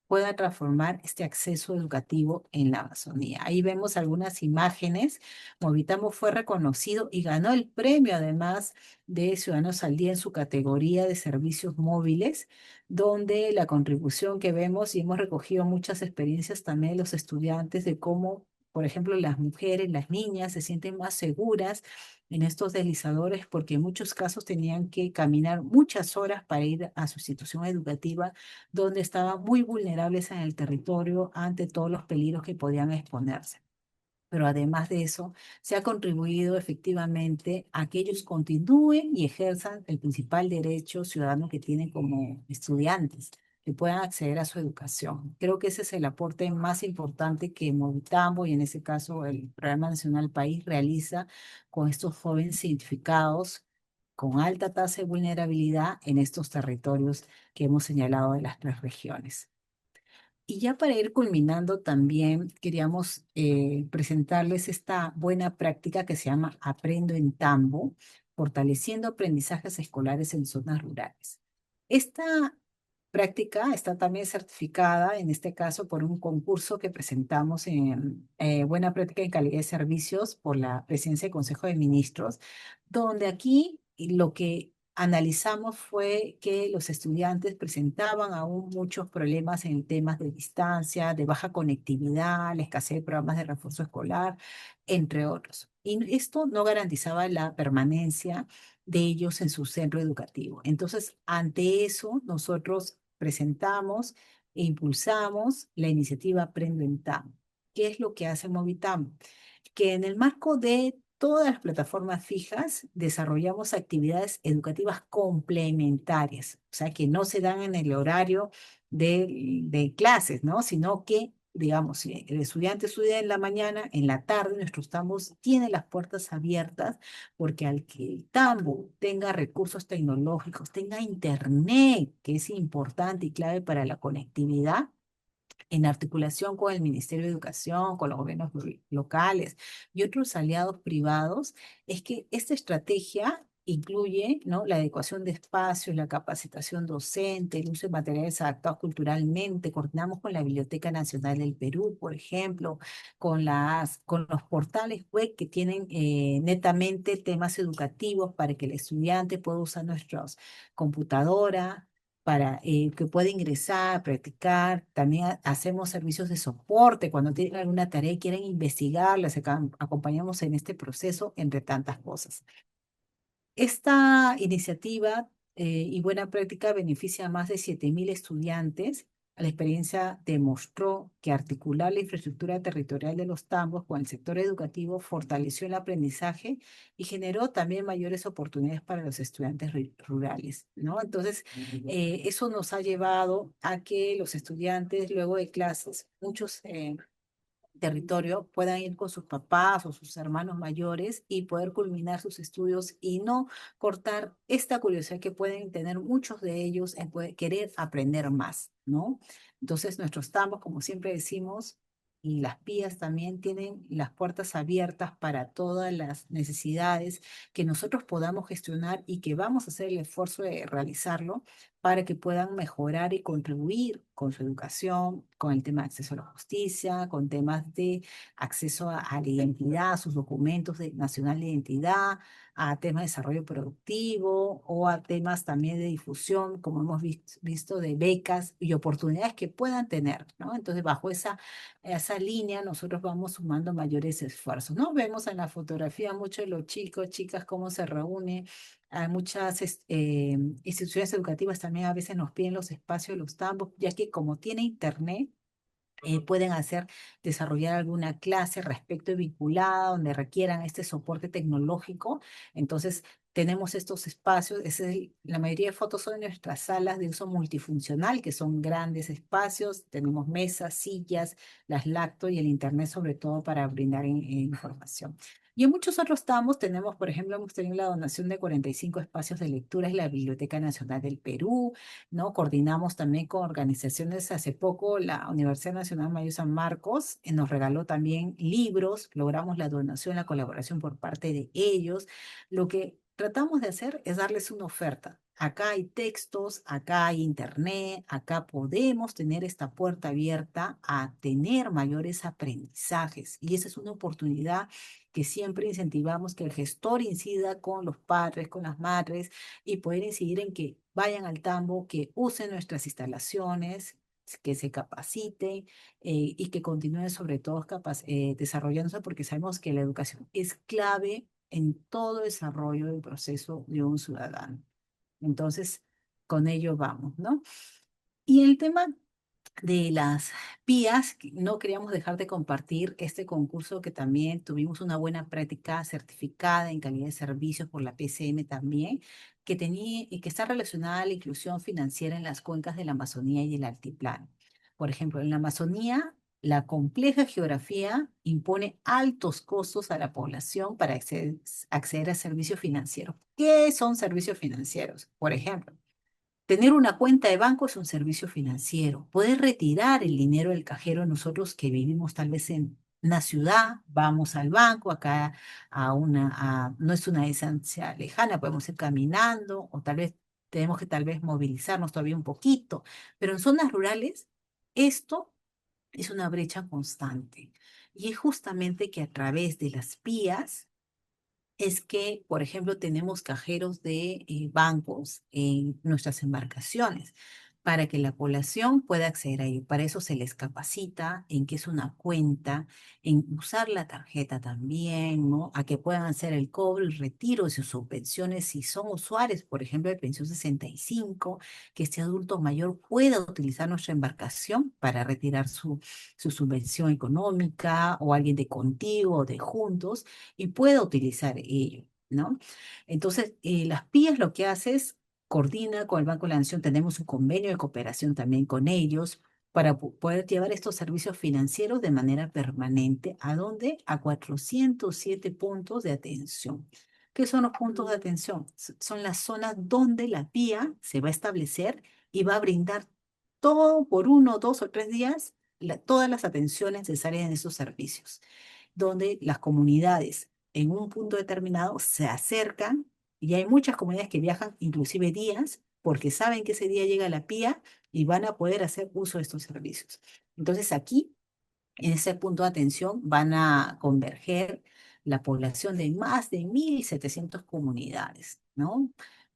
Speaker 2: pueda transformar este acceso educativo en la Amazonía. Ahí vemos algunas imágenes. Movitamo fue reconocido y ganó el premio además de Ciudadanos al Día en su categoría de servicios móviles, donde la contribución que vemos y hemos recogido muchas experiencias también de los estudiantes de cómo, por ejemplo, las mujeres, las niñas se sienten más seguras en estos deslizadores porque en muchos casos tenían que caminar muchas horas para ir a su institución educativa donde estaban muy vulnerables en el territorio ante todos los peligros que podían exponerse. Pero además de eso, se ha contribuido efectivamente a que ellos continúen y ejerzan el principal derecho ciudadano que tienen como estudiantes, que puedan acceder a su educación. Creo que ese es el aporte más importante que Movitambo y en ese caso el Programa Nacional País realiza con estos jóvenes identificados con alta tasa de vulnerabilidad en estos territorios que hemos señalado de las 3 regiones. Y ya para ir culminando también queríamos presentarles esta buena práctica que se llama Aprendo en Tambo, fortaleciendo aprendizajes escolares en zonas rurales. Esta práctica está también certificada, en este caso, por un concurso que presentamos en Buena Práctica en Calidad de Servicios por la Presidencia del Consejo de Ministros, donde aquí lo que analizamos fue que los estudiantes presentaban aún muchos problemas en temas de distancia, de baja conectividad, la escasez de programas de refuerzo escolar, entre otros. Y esto no garantizaba la permanencia de ellos en su centro educativo. Entonces, ante eso, nosotros presentamos e impulsamos la iniciativa Aprendo en TAM. ¿Qué es lo que hace Movitam? Que en el marco de todas las plataformas fijas desarrollamos actividades educativas complementarias, o sea, que no se dan en el horario de clases, ¿no? Sino que, digamos, si el estudiante estudia en la mañana, en la tarde, nuestros tambos tienen las puertas abiertas porque al que el tambo tenga recursos tecnológicos, tenga internet, que es importante y clave para la conectividad, en articulación con el Ministerio de Educación, con los gobiernos locales y otros aliados privados, es que esta estrategia incluye, ¿no?, la adecuación de espacios, la capacitación docente, el uso de materiales adaptados culturalmente. Coordinamos con la Biblioteca Nacional del Perú, por ejemplo, con los portales web que tienen netamente temas educativos para que el estudiante pueda usar nuestras computadoras para que pueda ingresar, practicar. También hacemos servicios de soporte cuando tienen alguna tarea y quieren investigar, les acompañamos en este proceso, entre tantas cosas. Esta iniciativa y buena práctica beneficia a más de 7.000 estudiantes. La experiencia demostró que articular la infraestructura territorial de los tambos con el sector educativo fortaleció el aprendizaje y generó también mayores oportunidades para los estudiantes rurales, ¿no? Entonces, eso nos ha llevado a que los estudiantes, luego de clases, muchos territorio, puedan ir con sus papás o sus hermanos mayores y poder culminar sus estudios y no cortar esta curiosidad que pueden tener muchos de ellos en querer aprender más, ¿no? Entonces, nuestros tambos, como siempre decimos, y las pías también tienen las puertas abiertas para todas las necesidades que nosotros podamos gestionar y que vamos a hacer el esfuerzo de realizarlo para que puedan mejorar y contribuir con su educación, con el tema de acceso a la justicia, con temas de acceso a la identidad, a sus documentos nacional de identidad, a temas de desarrollo productivo o a temas también de difusión, como hemos visto, de becas y oportunidades que puedan tener, ¿no? Entonces, bajo esa línea, nosotros vamos sumando mayores esfuerzos, ¿no? Vemos en la fotografía mucho de los chicos, chicas, cómo se reúnen. Hay muchas instituciones educativas también a veces nos piden los espacios de los tambos, ya que como tiene internet, pueden desarrollar alguna clase respecto y vinculada donde requieran este soporte tecnológico. Entonces, tenemos estos espacios. La mayoría de fotos son en nuestras salas de uso multifuncional, que son grandes espacios. Tenemos mesas, sillas, las lacto y el internet, sobre todo para brindar información. Y en muchos otros estamos, tenemos, por ejemplo, hemos tenido la donación de 45 espacios de lectura en la Biblioteca Nacional del Perú, ¿no? Coordinamos también con organizaciones. Hace poco la Universidad Nacional Mayor San Marcos nos regaló también libros, logramos la donación, la colaboración por parte de ellos. Lo que tratamos de hacer es darles una oferta. Acá hay textos, acá hay internet, acá podemos tener esta puerta abierta a tener mayores aprendizajes. Y esa es una oportunidad que siempre incentivamos que el gestor incida con los padres, con las madres, y poder incidir en que vayan al tambo, que usen nuestras instalaciones, que se capaciten y que continúen sobre todo desarrollándose, porque sabemos que la educación es clave en todo desarrollo del proceso de un ciudadano. Entonces, con ello vamos, ¿no? Y el tema de las PIAs, no queríamos dejar de compartir este concurso que también tuvimos una buena práctica certificada en calidad de servicios por la PCM también, que tenía y que está relacionada a la inclusión financiera en las cuencas de la Amazonía y el altiplano. Por ejemplo, en la Amazonía, la compleja geografía impone altos costos a la población para acceder a servicios financieros. ¿Qué son servicios financieros? Por ejemplo, tener una cuenta de banco es un servicio financiero. Poder retirar el dinero del cajero, nosotros que vivimos tal vez en una ciudad, vamos al banco, acá no es una distancia lejana, podemos ir caminando o tal vez tenemos que tal vez movilizarnos todavía un poquito, pero en zonas rurales esto es una brecha constante. Y es justamente que a través de las vías es que, por ejemplo, tenemos cajeros de bancos en nuestras embarcaciones para que la población pueda acceder a ello. Para eso se les capacita en qué es una cuenta, en usar la tarjeta también, ¿no? A que puedan hacer el cobro y retiro de sus subvenciones si son usuarios, por ejemplo, de pensión 65, que este adulto mayor pueda utilizar nuestra embarcación para retirar su subvención económica, o alguien de Contigo o de Juntos y pueda utilizar ello, ¿no? Entonces, las PIAs lo que hace es coordina con el Banco de la Nación, tenemos un convenio de cooperación también con ellos para poder llevar estos servicios financieros de manera permanente. ¿A dónde? A 407 puntos de atención. ¿Qué son los puntos de atención? Son las zonas donde la PIA se va a establecer y va a brindar todo por 1, 2 o 3 días, todas las atenciones necesarias en esos servicios, donde las comunidades en un punto determinado se acercan Y hay muchas comunidades que viajan inclusive días porque saben que ese día llega la PIA y van a poder hacer uso de estos servicios. Entonces aquí, en ese punto de atención, van a converger la población de más de 1.700 comunidades, ¿no?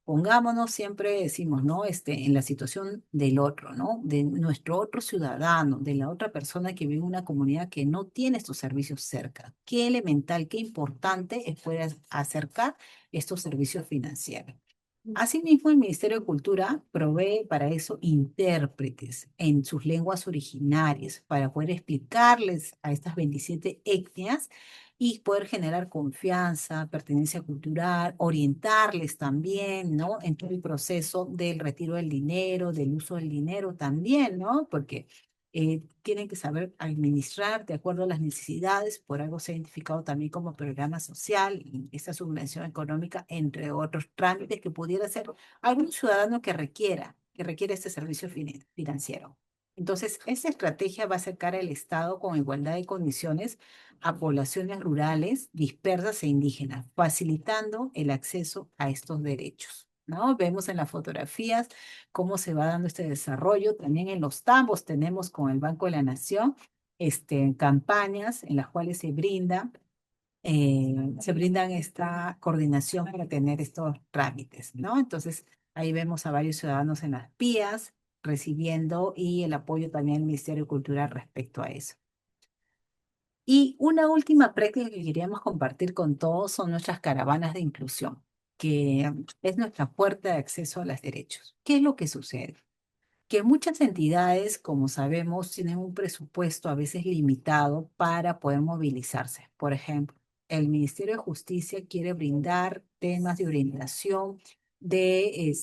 Speaker 2: Pongámonos, siempre decimos, ¿no? En la situación del otro, ¿no? De nuestro otro ciudadano, de la otra persona que vive en una comunidad que no tiene estos servicios cerca. Qué elemental, qué importante es poder acercar estos servicios financieros. Asimismo, el Ministerio de Cultura provee para eso intérpretes en sus lenguas originarias para poder explicarles a estas 27 etnias y poder generar confianza, pertenencia cultural, orientarles también, ¿no? En todo el proceso del retiro del dinero, del uso del dinero también, ¿no? Porque tienen que saber administrar de acuerdo a las necesidades, por algo se ha identificado también como programa social, y esta subvención económica, entre otros trámites que pudiera hacer algún ciudadano que requiere este servicio financiero. Entonces, esta estrategia va a acercar al Estado con igualdad de condiciones a poblaciones rurales, dispersas e indígenas, facilitando el acceso a estos derechos, ¿no? Vemos en las fotografías cómo se va dando este desarrollo. También en los tambos tenemos con el Banco de la Nación campañas en las cuales se brindan esta coordinación para tener estos trámites, ¿no? Entonces, ahí vemos a varios ciudadanos en las PIAs recibiendo y el apoyo también del Ministerio de Cultura respecto a eso. Y una última práctica que queríamos compartir con todos son nuestras caravanas de inclusión, que es nuestra puerta de acceso a los derechos. ¿Qué es lo que sucede? Que muchas entidades, como sabemos, tienen un presupuesto a veces limitado para poder movilizarse. Por ejemplo, el Ministerio de Justicia quiere brindar temas de orientación de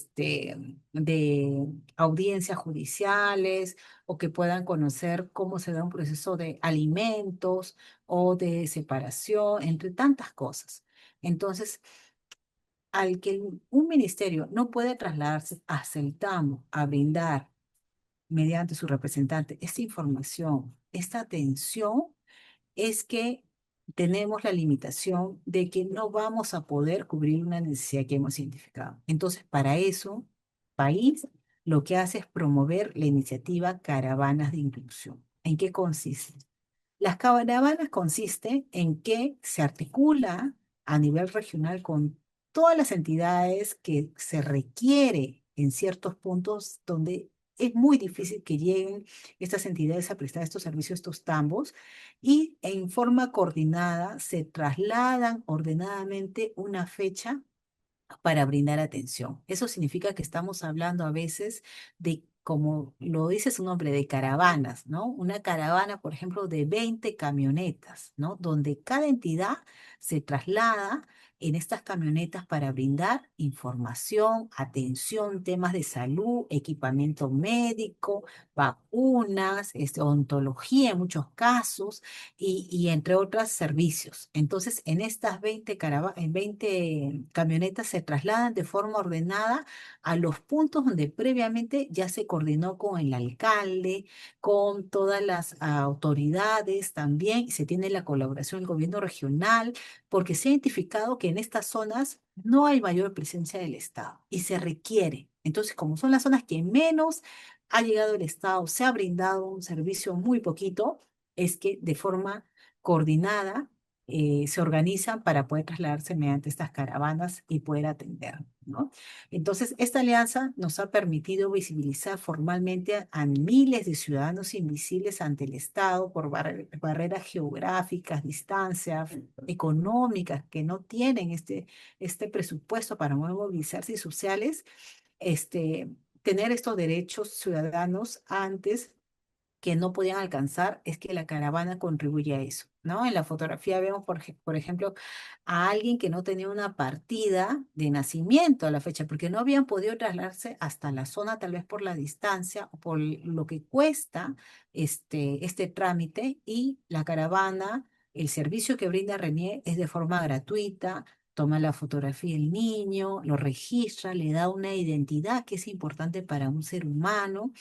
Speaker 2: audiencias judiciales o que puedan conocer cómo se da un proceso de alimentos o de separación, entre tantas cosas. Entonces, al que un ministerio no puede trasladarse a Celtamo a brindar mediante su representante esta información, esta atención, es que tenemos la limitación de que no vamos a poder cubrir una necesidad que hemos identificado. Entonces, para eso, país lo que hace es promover la iniciativa Caravanas de Inclusión. ¿En qué consiste? Las caravanas consisten en que se articula a nivel regional con todas las entidades que se requiere en ciertos puntos donde es muy difícil que lleguen estas entidades a prestar estos servicios, estos tambos, y en forma coordinada se trasladan ordenadamente una fecha para brindar atención. Eso significa que estamos hablando a veces de, como lo dice su nombre, de caravanas, ¿no? Una caravana, por ejemplo, de 20 camionetas, ¿no? Donde cada entidad se traslada en estas camionetas para brindar información, atención, temas de salud, equipamiento médico, vacunas, odontología en muchos casos y entre otros servicios. Entonces, en estas 20 camionetas se trasladan de forma ordenada a los puntos donde previamente ya se coordinó con el alcalde, con todas las autoridades también, y se tiene la colaboración del gobierno regional, porque se ha identificado que en estas zonas no hay mayor presencia del Estado y se requiere. Entonces, como son las zonas que menos ha llegado el Estado, se ha brindado un servicio muy poquito, es que de forma coordinada se organizan para poder trasladarse mediante estas caravanas y poder atender, ¿no? Entonces, esta alianza nos ha permitido visibilizar formalmente a miles de ciudadanos invisibles ante el Estado por barreras geográficas, distancias económicas que no tienen este presupuesto para movilizarse y sociales, tener estos derechos ciudadanos antes que no podían alcanzar, es que la caravana contribuye a eso, ¿no? En la fotografía vemos, por ejemplo, a alguien que no tenía una partida de nacimiento a la fecha, porque no habían podido trasladarse hasta la zona, tal vez por la distancia o por lo que cuesta este trámite, y la caravana, el servicio que brinda Renier es de forma gratuita. Toma la fotografía del niño, lo registra, le da una identidad que es importante para un ser humano,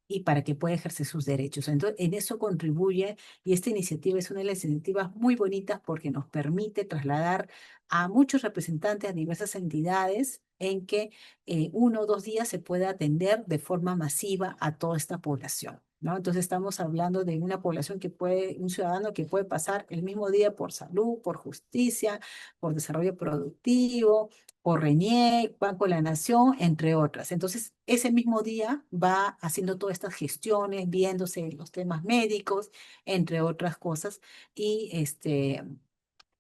Speaker 2: y para que pueda ejercer sus derechos. Entonces, en eso contribuye y esta iniciativa es una de las iniciativas muy bonitas porque nos permite trasladar a muchos representantes a diversas entidades en que 1 o 2 días se pueda atender de forma masiva a toda esta población. ¿No? Entonces estamos hablando de una población que puede, un ciudadano que puede pasar el mismo día por salud, por justicia, por desarrollo productivo, por RENIEC, Banco de la Nación, entre otras. Entonces, ese mismo día va haciendo todas estas gestiones, viéndose los temas médicos, entre otras cosas, y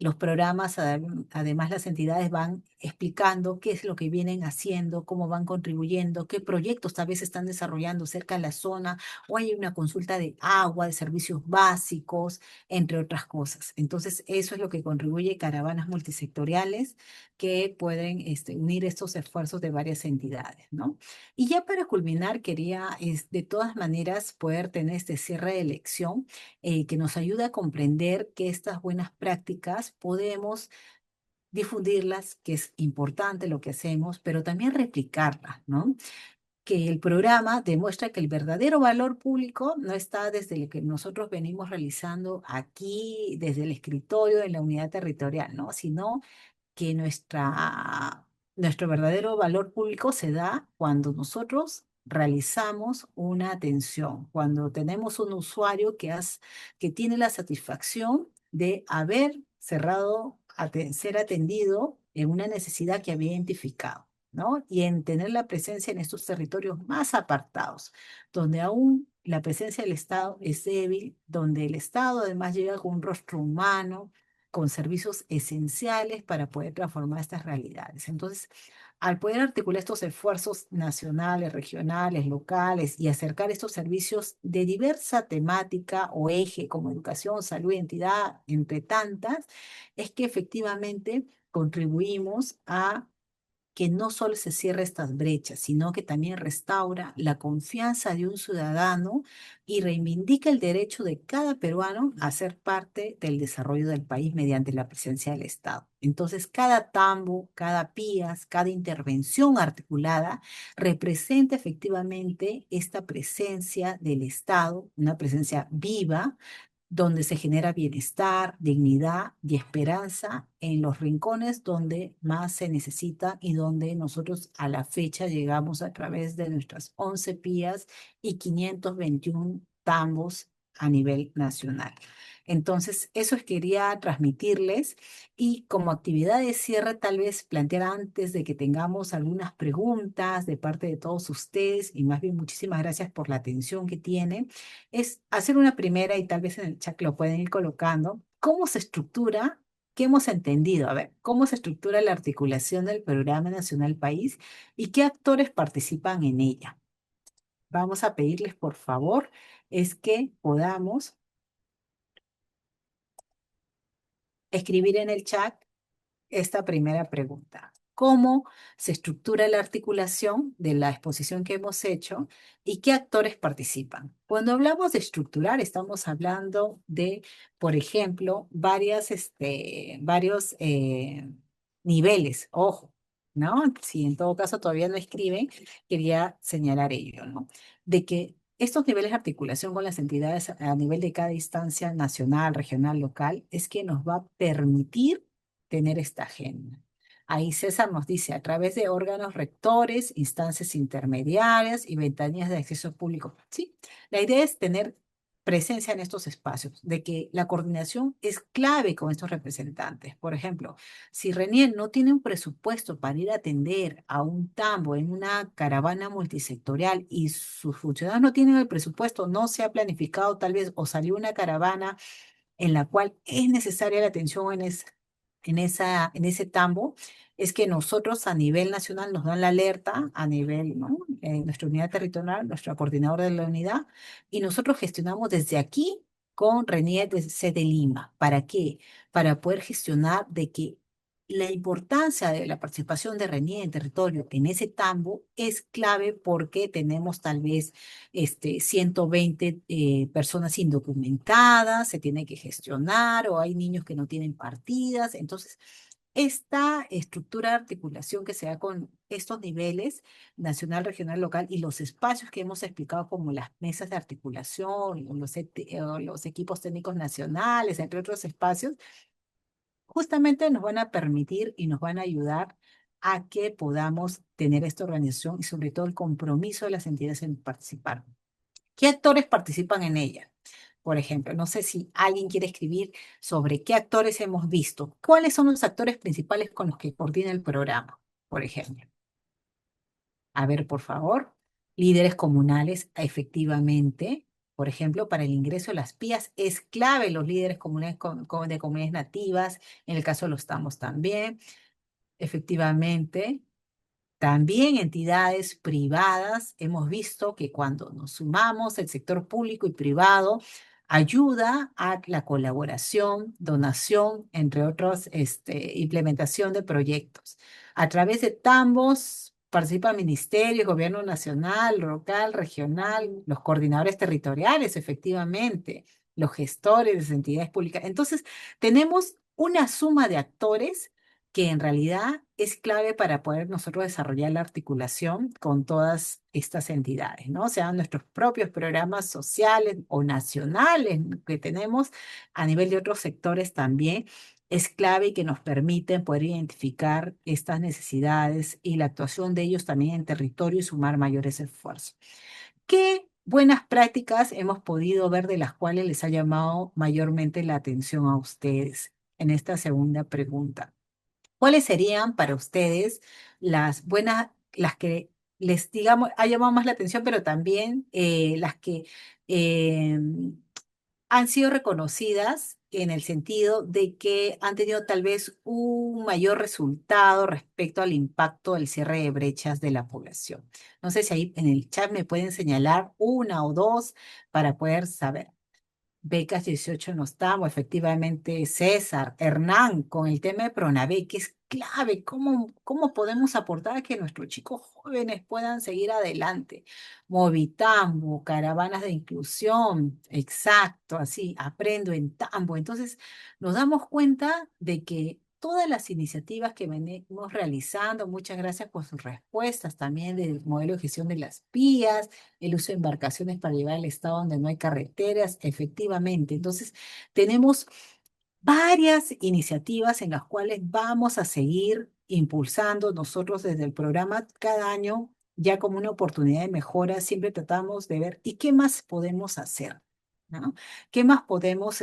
Speaker 2: los programas, además las entidades van explicando qué es lo que vienen haciendo, cómo van contribuyendo, qué proyectos tal vez están desarrollando cerca de la zona, o hay una consulta de agua, de servicios básicos, entre otras cosas. Entonces, eso es lo que contribuye caravanas multisectoriales que pueden unir estos esfuerzos de varias entidades, ¿no? Y ya para culminar, quería de todas maneras poder tener este cierre de lección que nos ayuda a comprender que estas buenas prácticas podemos difundirlas, que es importante lo que hacemos, pero también replicarlas, ¿no? Que el programa demuestra que el verdadero valor público no está desde lo que nosotros venimos realizando aquí, desde el escritorio de la unidad territorial, ¿no? Sino que nuestro verdadero valor público se da cuando nosotros realizamos una atención, cuando tenemos un usuario que tiene la satisfacción de haber ser atendido en una necesidad que había identificado. ¿No? Y en tener la presencia en estos territorios más apartados, donde aún la presencia del Estado es débil, donde el Estado además llega con un rostro humano, con servicios esenciales para poder transformar estas realidades. Entonces, al poder articular estos esfuerzos nacionales, regionales, locales y acercar estos servicios de diversa temática o eje como educación, salud, identidad, entre tantas, es que efectivamente contribuimos a que no solo se cierre estas brechas, sino que también restaura la confianza de un ciudadano y reivindica el derecho de cada peruano a ser parte del desarrollo del país mediante la presencia del Estado. Entonces, cada tambo, cada PIAS, cada intervención articulada representa efectivamente esta presencia del Estado, una presencia viva donde se genera bienestar, dignidad y esperanza en los rincones donde más se necesita y donde nosotros a la fecha llegamos a través de nuestras 11 PIAs y 521 tambos a nivel nacional. Entonces, eso quería transmitirles y como actividad de cierre, tal vez plantear antes de que tengamos algunas preguntas de parte de todos ustedes y más bien muchísimas gracias por la atención que tienen es hacer una primera y tal vez en el chat lo pueden ir colocando. ¿Cómo se estructura? ¿Qué hemos entendido? A ver, ¿cómo se estructura la articulación del Programa Nacional País y qué actores participan en ella? Vamos a pedirles, por favor, es que podamos escribir en el chat esta primera pregunta. ¿Cómo se estructura la articulación de la exposición que hemos hecho y qué actores participan? Cuando hablamos de estructurar, estamos hablando de, por ejemplo, varios niveles. Ojo, ¿no? Si en todo caso todavía no escriben, quería señalar ello, ¿no? De que estos niveles de articulación con las entidades a nivel de cada instancia nacional, regional, local, es que nos va a permitir tener esta agenda. Ahí César nos dice, a través de órganos rectores, instancias intermediarias y ventanillas de acceso público. Sí, la idea es tener presencia en estos espacios, de que la coordinación es clave con estos representantes. Por ejemplo, si Renier no tiene un presupuesto para ir a atender a un tambo en una caravana multisectorial y sus funcionarios no tienen el presupuesto, no se ha planificado tal vez o salió una caravana en la cual es necesaria la atención en ese tambo, es que nosotros a nivel nacional nos dan la alerta, a nivel, ¿no? Nuestra unidad territorial, nuestra coordinadora de la unidad, y nosotros gestionamos desde aquí con Renier de C de Lima. ¿Para qué? Para poder gestionar de que la importancia de la participación de Renier en territorio en ese tambo es clave porque tenemos tal vez 120 personas indocumentadas, se tiene que gestionar o hay niños que no tienen partidas. Entonces, esta estructura de articulación que se da con estos niveles, nacional, regional, local, y los espacios que hemos explicado como las mesas de articulación, o los equipos técnicos nacionales, entre otros espacios, justamente nos van a permitir y nos van a ayudar a que podamos tener esta organización y sobre todo el compromiso de las entidades en participar. ¿Qué actores participan en ella? Por ejemplo, no sé si alguien quiere escribir sobre qué actores hemos visto. ¿Cuáles son los actores principales con los que coordina el programa? Por ejemplo, a ver, por favor, líderes comunales, efectivamente. Por ejemplo, para el ingreso a las PIAs es clave los líderes comunales de comunidades nativas. En el caso de los TAMOS también, efectivamente. También entidades privadas, hemos visto que cuando nos sumamos, el sector público y privado ayuda a la colaboración, donación, entre otros, implementación de proyectos. A través de tambos participa el ministerio, gobierno nacional, local, regional, los coordinadores territoriales, efectivamente, los gestores de las entidades públicas. Entonces, tenemos una suma de actores que en realidad es clave para poder nosotros desarrollar la articulación con todas estas entidades, ¿no? O sea, nuestros propios programas sociales o nacionales que tenemos a nivel de otros sectores también es clave y que nos permiten poder identificar estas necesidades y la actuación de ellos también en territorio y sumar mayores esfuerzos. ¿Qué buenas prácticas hemos podido ver de las cuales les ha llamado mayormente la atención a ustedes en esta segunda pregunta? ¿Cuáles serían para ustedes las buenas, las que les, digamos, ha llamado más la atención, pero también las que eh, han sido reconocidas en el sentido de que han tenido tal vez un mayor resultado respecto al impacto del cierre de brechas de la población? No sé si ahí en el chat me pueden señalar una o dos para poder saber. Becas 18 no estamos, efectivamente César, Hernán, con el tema de Pronavé, que es clave, cómo podemos aportar a que nuestros chicos jóvenes puedan seguir adelante. Movitambo, caravanas de inclusión, exacto, así, aprendo en Tambo. Entonces, nos damos cuenta de que todas las iniciativas que venimos realizando, muchas gracias por sus respuestas también del modelo de gestión de las vías, el uso de embarcaciones para llevar al estado donde no hay carreteras, efectivamente. Entonces, tenemos varias iniciativas en las cuales vamos a seguir impulsando nosotros desde el programa cada año, ya como una oportunidad de mejora, siempre tratamos de ver, ¿y qué más podemos hacer? ¿No? ¿Qué más podemos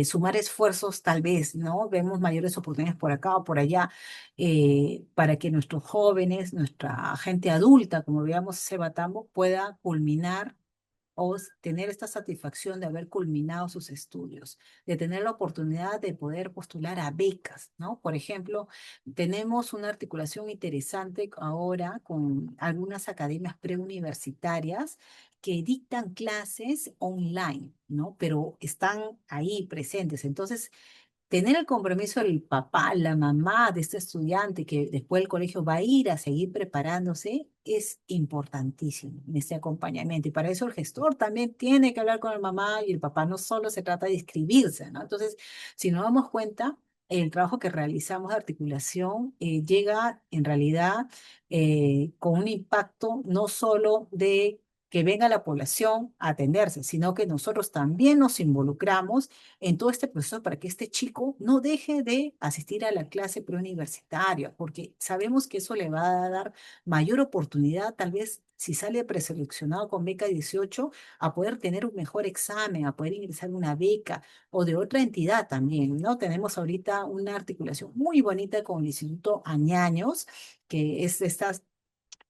Speaker 2: sumar esfuerzos tal vez, ¿no? Vemos mayores oportunidades por acá o por allá para que nuestros jóvenes, nuestra gente adulta, como veamos ese Batambo, pueda culminar o tener esta satisfacción de haber culminado sus estudios, de tener la oportunidad de poder postular a becas, ¿no? Por ejemplo, tenemos una articulación interesante ahora con algunas academias preuniversitarias que dictan clases online, ¿no? Pero están ahí presentes. Entonces, tener el compromiso del papá, la mamá de este estudiante que después del colegio va a ir a seguir preparándose es importantísimo en este acompañamiento. Y para eso el gestor también tiene que hablar con la mamá y el papá. No solo se trata de inscribirse, ¿no? Entonces, si nos damos cuenta, el trabajo que realizamos de articulación llega en realidad con un impacto no solo de que venga la población a atenderse, sino que nosotros también nos involucramos en todo este proceso para que este chico no deje de asistir a la clase preuniversitaria, porque sabemos que eso le va a dar mayor oportunidad, tal vez si sale preseleccionado con beca 18, a poder tener un mejor examen, a poder ingresar a una beca o de otra entidad también, ¿no? Tenemos ahorita una articulación muy bonita con el Instituto Añaños, que es esta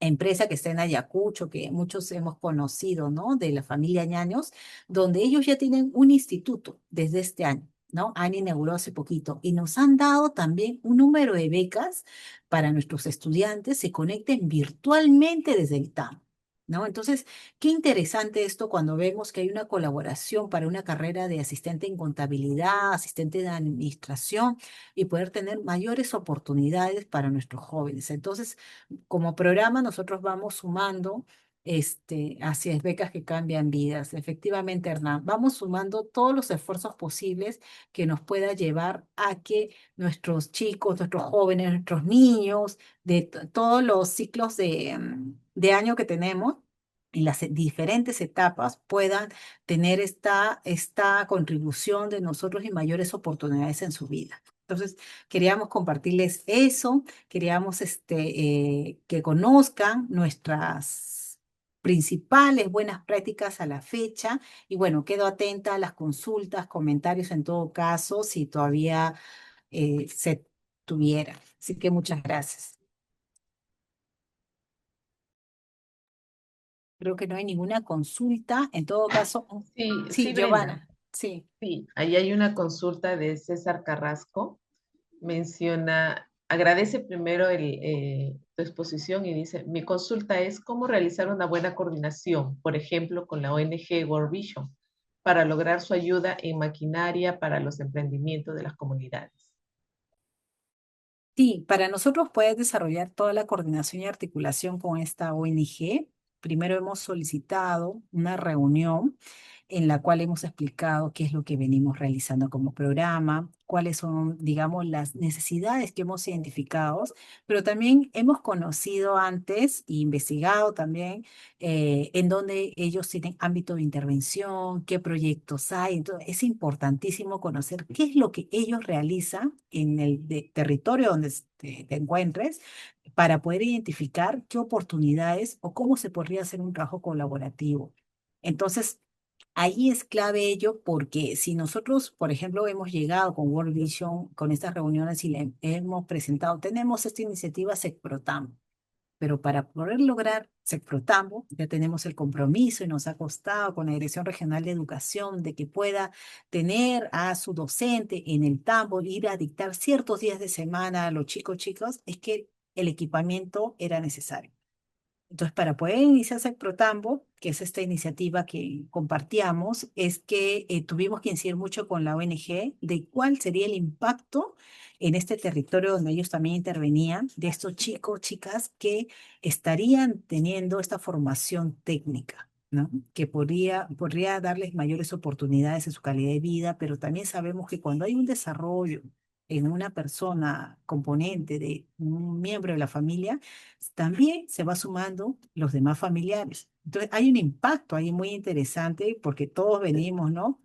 Speaker 2: empresa que está en Ayacucho, que muchos hemos conocido, ¿no? De la familia Ñaños, donde ellos ya tienen un instituto desde este año, ¿no? Han inaugurado hace poquito y nos han dado también un número de becas para nuestros estudiantes se conecten virtualmente desde el TAM. ¿No? Entonces, qué interesante esto cuando vemos que hay una colaboración para una carrera de asistente en contabilidad, asistente de administración y poder tener mayores oportunidades para nuestros jóvenes. Entonces, como programa nosotros vamos sumando así es, becas que cambian vidas. Efectivamente, Hernán, vamos sumando todos los esfuerzos posibles que nos pueda llevar a que nuestros chicos, nuestros jóvenes, nuestros niños, de todos los ciclos de año que tenemos, y las diferentes etapas puedan tener esta contribución de nosotros y mayores oportunidades en su vida. Entonces, queríamos compartirles eso, queríamos que conozcan nuestras principales buenas prácticas a la fecha y bueno, quedo atenta a las consultas, comentarios en todo caso, si todavía se tuviera. Así que muchas gracias. Creo que no hay ninguna consulta. En todo caso,
Speaker 1: Sí,
Speaker 2: sí,
Speaker 1: sí, Brenda.
Speaker 2: Giovanna, sí.
Speaker 1: Sí, ahí hay una consulta de César Carrasco. Menciona, agradece primero tu exposición y dice, mi consulta es cómo realizar una buena coordinación, por ejemplo, con la ONG World Vision, para lograr su ayuda en maquinaria para los emprendimientos de las comunidades.
Speaker 2: Sí, para nosotros puedes desarrollar toda la coordinación y articulación con esta ONG. Primero hemos solicitado una reunión en la cual hemos explicado qué es lo que venimos realizando como programa, cuáles son, digamos, las necesidades que hemos identificado, pero también hemos conocido antes e investigado también en dónde ellos tienen ámbito de intervención, qué proyectos hay. Entonces, es importantísimo conocer qué es lo que ellos realizan en el territorio donde te encuentres para poder identificar qué oportunidades o cómo se podría hacer un trabajo colaborativo. Entonces, ahí es clave ello porque si nosotros, por ejemplo, hemos llegado con World Vision, con estas reuniones y le hemos presentado, tenemos esta iniciativa SECPROTAM, pero para poder lograr SECPROTAM, ya tenemos el compromiso y nos ha costado con la Dirección Regional de Educación de que pueda tener a su docente en el tambo, ir a dictar ciertos días de semana a los chicos, es que el equipamiento era necesario. Entonces, para poder iniciar Protambo, que es esta iniciativa que compartíamos, es que tuvimos que incidir mucho con la ONG de cuál sería el impacto en este territorio donde ellos también intervenían, de estos chicos, chicas que estarían teniendo esta formación técnica, ¿no? Que podría darles mayores oportunidades en su calidad de vida, pero también sabemos que cuando hay un desarrollo en una persona componente de un miembro de la familia, también se va sumando los demás familiares. Entonces, hay un impacto ahí muy interesante porque todos venimos, ¿no?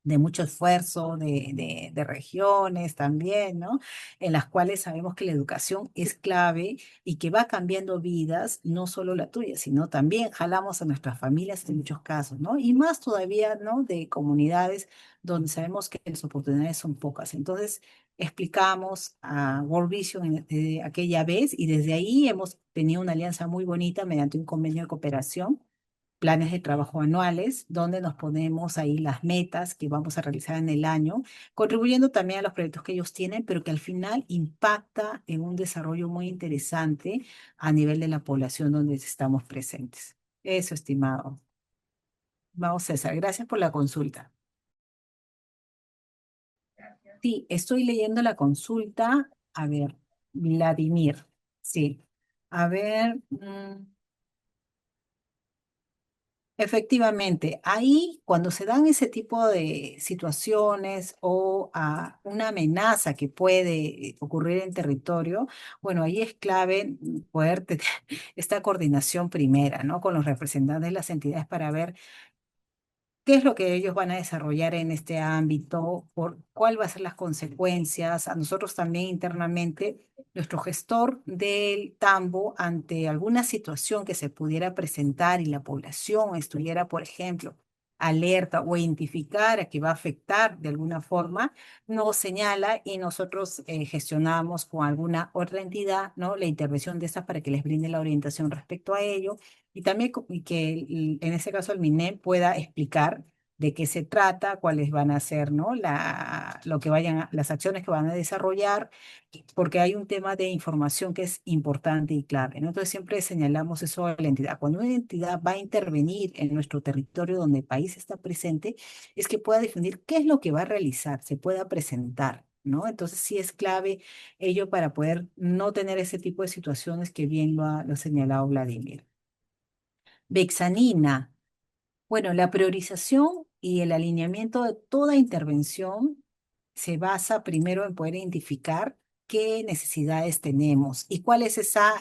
Speaker 2: De mucho esfuerzo, de regiones también, ¿no? En las cuales sabemos que la educación es clave y que va cambiando vidas, no solo la tuya, sino también jalamos a nuestras familias en muchos casos, ¿no? Y más todavía, ¿no? De comunidades donde sabemos que las oportunidades son pocas. Entonces, explicamos a World Vision aquella vez y desde ahí hemos tenido una alianza muy bonita mediante un convenio de cooperación, planes de trabajo anuales, donde nos ponemos ahí las metas que vamos a realizar en el año, contribuyendo también a los proyectos que ellos tienen, pero que al final impacta en un desarrollo muy interesante a nivel de la población donde estamos presentes. Eso, estimado. Vamos, César, gracias por la consulta. Sí, estoy leyendo la consulta. A ver, Vladimir. Sí. A ver. Efectivamente, ahí cuando se dan ese tipo de situaciones o una amenaza que puede ocurrir en territorio, bueno, ahí es clave poder tener esta coordinación primera, ¿no? Con los representantes de las entidades para ver qué es lo que ellos van a desarrollar en este ámbito, cuál va a ser las consecuencias. A nosotros también internamente, nuestro gestor del tambo, ante alguna situación que se pudiera presentar y la población estuviera, por ejemplo, alerta o identificara que va a afectar de alguna forma, nos señala y nosotros gestionamos con alguna otra entidad, ¿no? La intervención de estas para que les brinde la orientación respecto a ello y también y que en ese caso el MINEM pueda explicar de qué se trata, cuáles van a ser, ¿no? Lo que las acciones que van a desarrollar, porque hay un tema de información que es importante y clave, ¿no? Entonces siempre señalamos eso a la entidad. Cuando una entidad va a intervenir en nuestro territorio donde el país está presente, es que pueda definir qué es lo que va a realizar, se pueda presentar, ¿no? Entonces sí es clave ello para poder no tener ese tipo de situaciones que bien lo ha señalado Vladimir. Bexanina. Bueno, la priorización y el alineamiento de toda intervención se basa primero en poder identificar qué necesidades tenemos y cuál es esa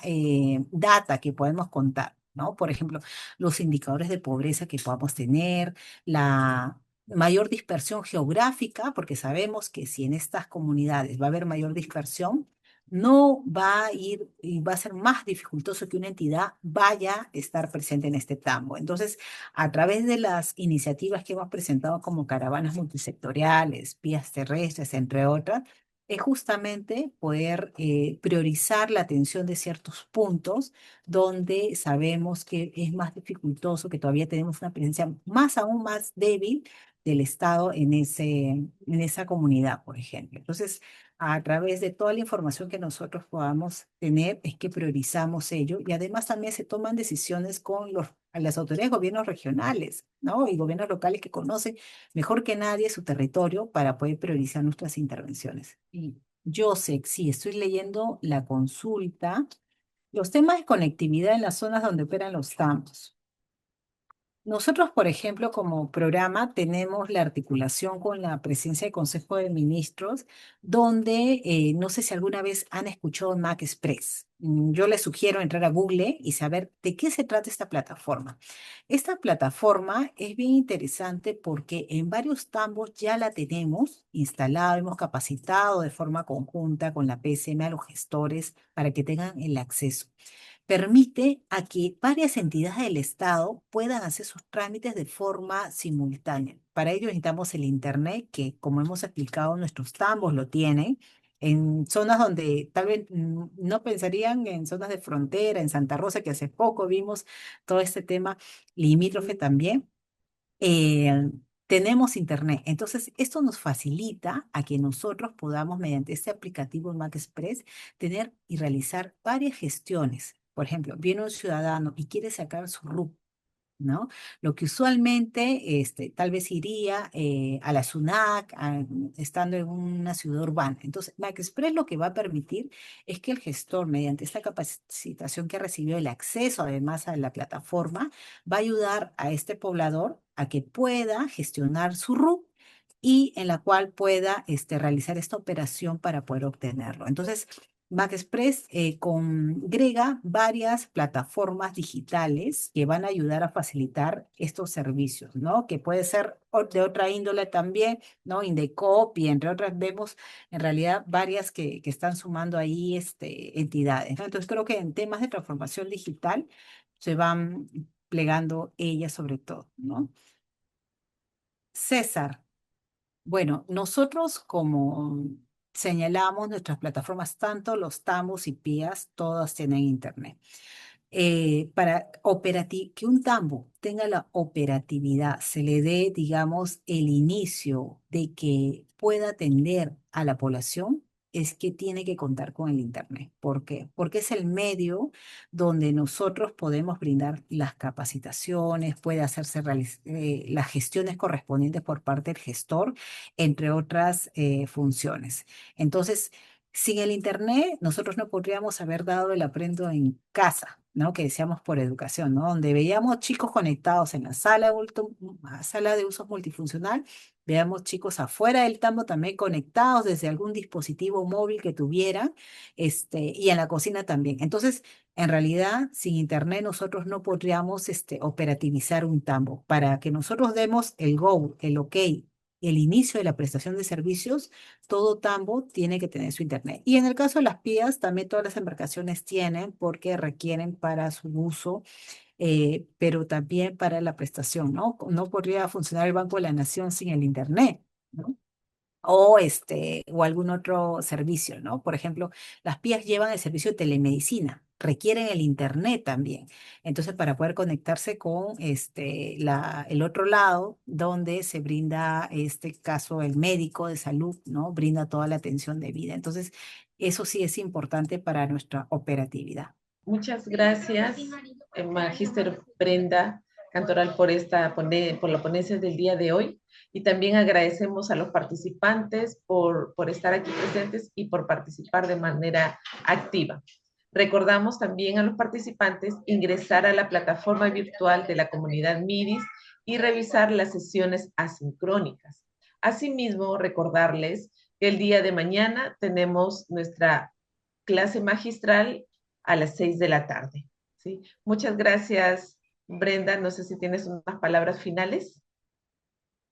Speaker 2: data que podemos contar, ¿no? Por ejemplo, los indicadores de pobreza que podamos tener, la mayor dispersión geográfica, porque sabemos que si en estas comunidades va a haber mayor dispersión, no va a ir y va a ser más dificultoso que una entidad vaya a estar presente en este tambo. Entonces, a través de las iniciativas que hemos presentado como caravanas multisectoriales, vías terrestres, entre otras, es justamente poder priorizar la atención de ciertos puntos donde sabemos que es más dificultoso, que todavía tenemos una presencia más aún más débil del Estado en esa comunidad, por ejemplo. Entonces, a través de toda la información que nosotros podamos tener, es que priorizamos ello y además también se toman decisiones con las autoridades de gobiernos regionales, ¿no? Y gobiernos locales que conocen mejor que nadie su territorio para poder priorizar nuestras intervenciones. Y yo sé, sí, estoy leyendo la consulta, los temas de conectividad en las zonas donde operan los TAMPs. Nosotros, por ejemplo, como programa, tenemos la articulación con la presencia del Consejo de Ministros, donde no sé si alguna vez han escuchado Mac Express. Yo les sugiero entrar a Google y saber de qué se trata esta plataforma. Esta plataforma es bien interesante porque en varios tambos ya la tenemos instalada, hemos capacitado de forma conjunta con la PSM a los gestores para que tengan el acceso. Permite a que varias entidades del Estado puedan hacer sus trámites de forma simultánea. Para ello necesitamos el Internet, que como hemos explicado, nuestros tambos lo tienen. En zonas donde tal vez no pensarían, en zonas de frontera, en Santa Rosa, que hace poco vimos todo este tema limítrofe también, eh, tenemos internet. Entonces, esto nos facilita a que nosotros podamos, mediante este aplicativo Mac Express, tener y realizar varias gestiones. Por ejemplo, viene un ciudadano y quiere sacar su RUT, ¿no? Lo que usualmente tal vez iría a la SUNAC, estando en una ciudad urbana. Entonces, MacExpress lo que va a permitir es que el gestor, mediante esta capacitación que ha recibido, el acceso además a la plataforma, va a ayudar a este poblador a que pueda gestionar su RUC y en la cual pueda realizar esta operación para poder obtenerlo. Entonces, MacExpress congrega varias plataformas digitales que van a ayudar a facilitar estos servicios, ¿no? Que puede ser de otra índole también, ¿no? Indecop y entre otras vemos en realidad varias que están sumando ahí entidades, ¿no? Entonces creo que en temas de transformación digital se van plegando ellas sobre todo, ¿no? César. Bueno, nosotros como señalamos nuestras plataformas, tanto los Tambos y PIAs, todas tienen internet. Para que un tambo tenga la operatividad, se le dé, digamos, el inicio de que pueda atender a la población, es que tiene que contar con el Internet. ¿Por qué? Porque es el medio donde nosotros podemos brindar las capacitaciones, puede hacerse las gestiones correspondientes por parte del gestor, entre otras funciones. Entonces, sin el Internet, nosotros no podríamos haber dado el aprendo en casa, ¿no? Que decíamos por educación, ¿no? Donde veíamos chicos conectados en la sala de usos multifuncional, veamos chicos afuera del tambo también conectados desde algún dispositivo móvil que tuvieran, y en la cocina también. Entonces, en realidad, sin Internet nosotros no podríamos, operativizar un tambo. Para que nosotros demos el go, el ok, el inicio de la prestación de servicios, todo tambo tiene que tener su internet. Y en el caso de las pías, también todas las embarcaciones tienen porque requieren para su uso, pero también para la prestación, ¿no? No podría funcionar el Banco de la Nación sin el internet, ¿no? O algún otro servicio, ¿no? Por ejemplo, las pías llevan el servicio de telemedicina, requieren el internet también. Entonces, para poder conectarse con el otro lado, donde se brinda, este caso, el médico de salud, ¿no? Brinda toda la atención debida. Entonces, eso sí es importante para nuestra operatividad.
Speaker 1: Muchas gracias, Magíster Brenda Cantoral, por por la ponencia del día de hoy. Y también agradecemos a los participantes por estar aquí presentes y por participar de manera activa. Recordamos también a los participantes ingresar a la plataforma virtual de la comunidad MIRIS y revisar las sesiones asincrónicas. Asimismo, recordarles que el día de mañana tenemos nuestra clase magistral a las 6 de la tarde. ¿Sí? Muchas gracias, Brenda. No sé si tienes unas palabras finales.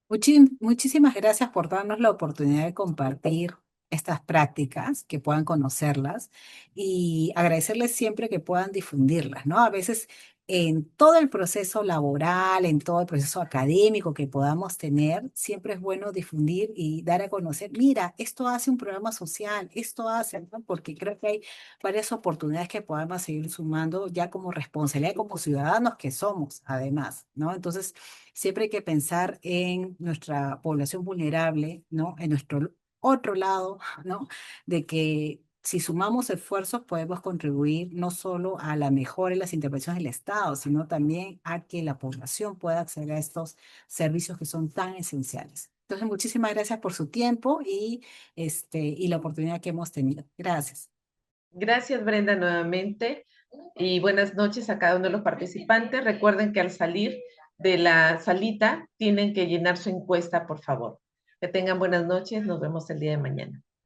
Speaker 2: Muchísimas gracias por darnos la oportunidad de compartir estas prácticas, que puedan conocerlas y agradecerles siempre que puedan difundirlas, ¿no? A veces en todo el proceso laboral, en todo el proceso académico que podamos tener, siempre es bueno difundir y dar a conocer, mira, esto hace un programa social, esto hace, ¿no? Porque creo que hay varias oportunidades que podamos seguir sumando ya como responsabilidad, como ciudadanos que somos, además, ¿no? Entonces, siempre hay que pensar en nuestra población vulnerable, ¿no? En nuestro otro lado, ¿no? De que si sumamos esfuerzos podemos contribuir no solo a la mejora en las intervenciones del Estado, sino también a que la población pueda acceder a estos servicios que son tan esenciales. Entonces, muchísimas gracias por su tiempo y la oportunidad que hemos tenido. Gracias.
Speaker 1: Gracias, Brenda, nuevamente. Y buenas noches a cada uno de los participantes. Recuerden que al salir de la salita tienen que llenar su encuesta, por favor. Que tengan buenas noches. Nos vemos el día de mañana.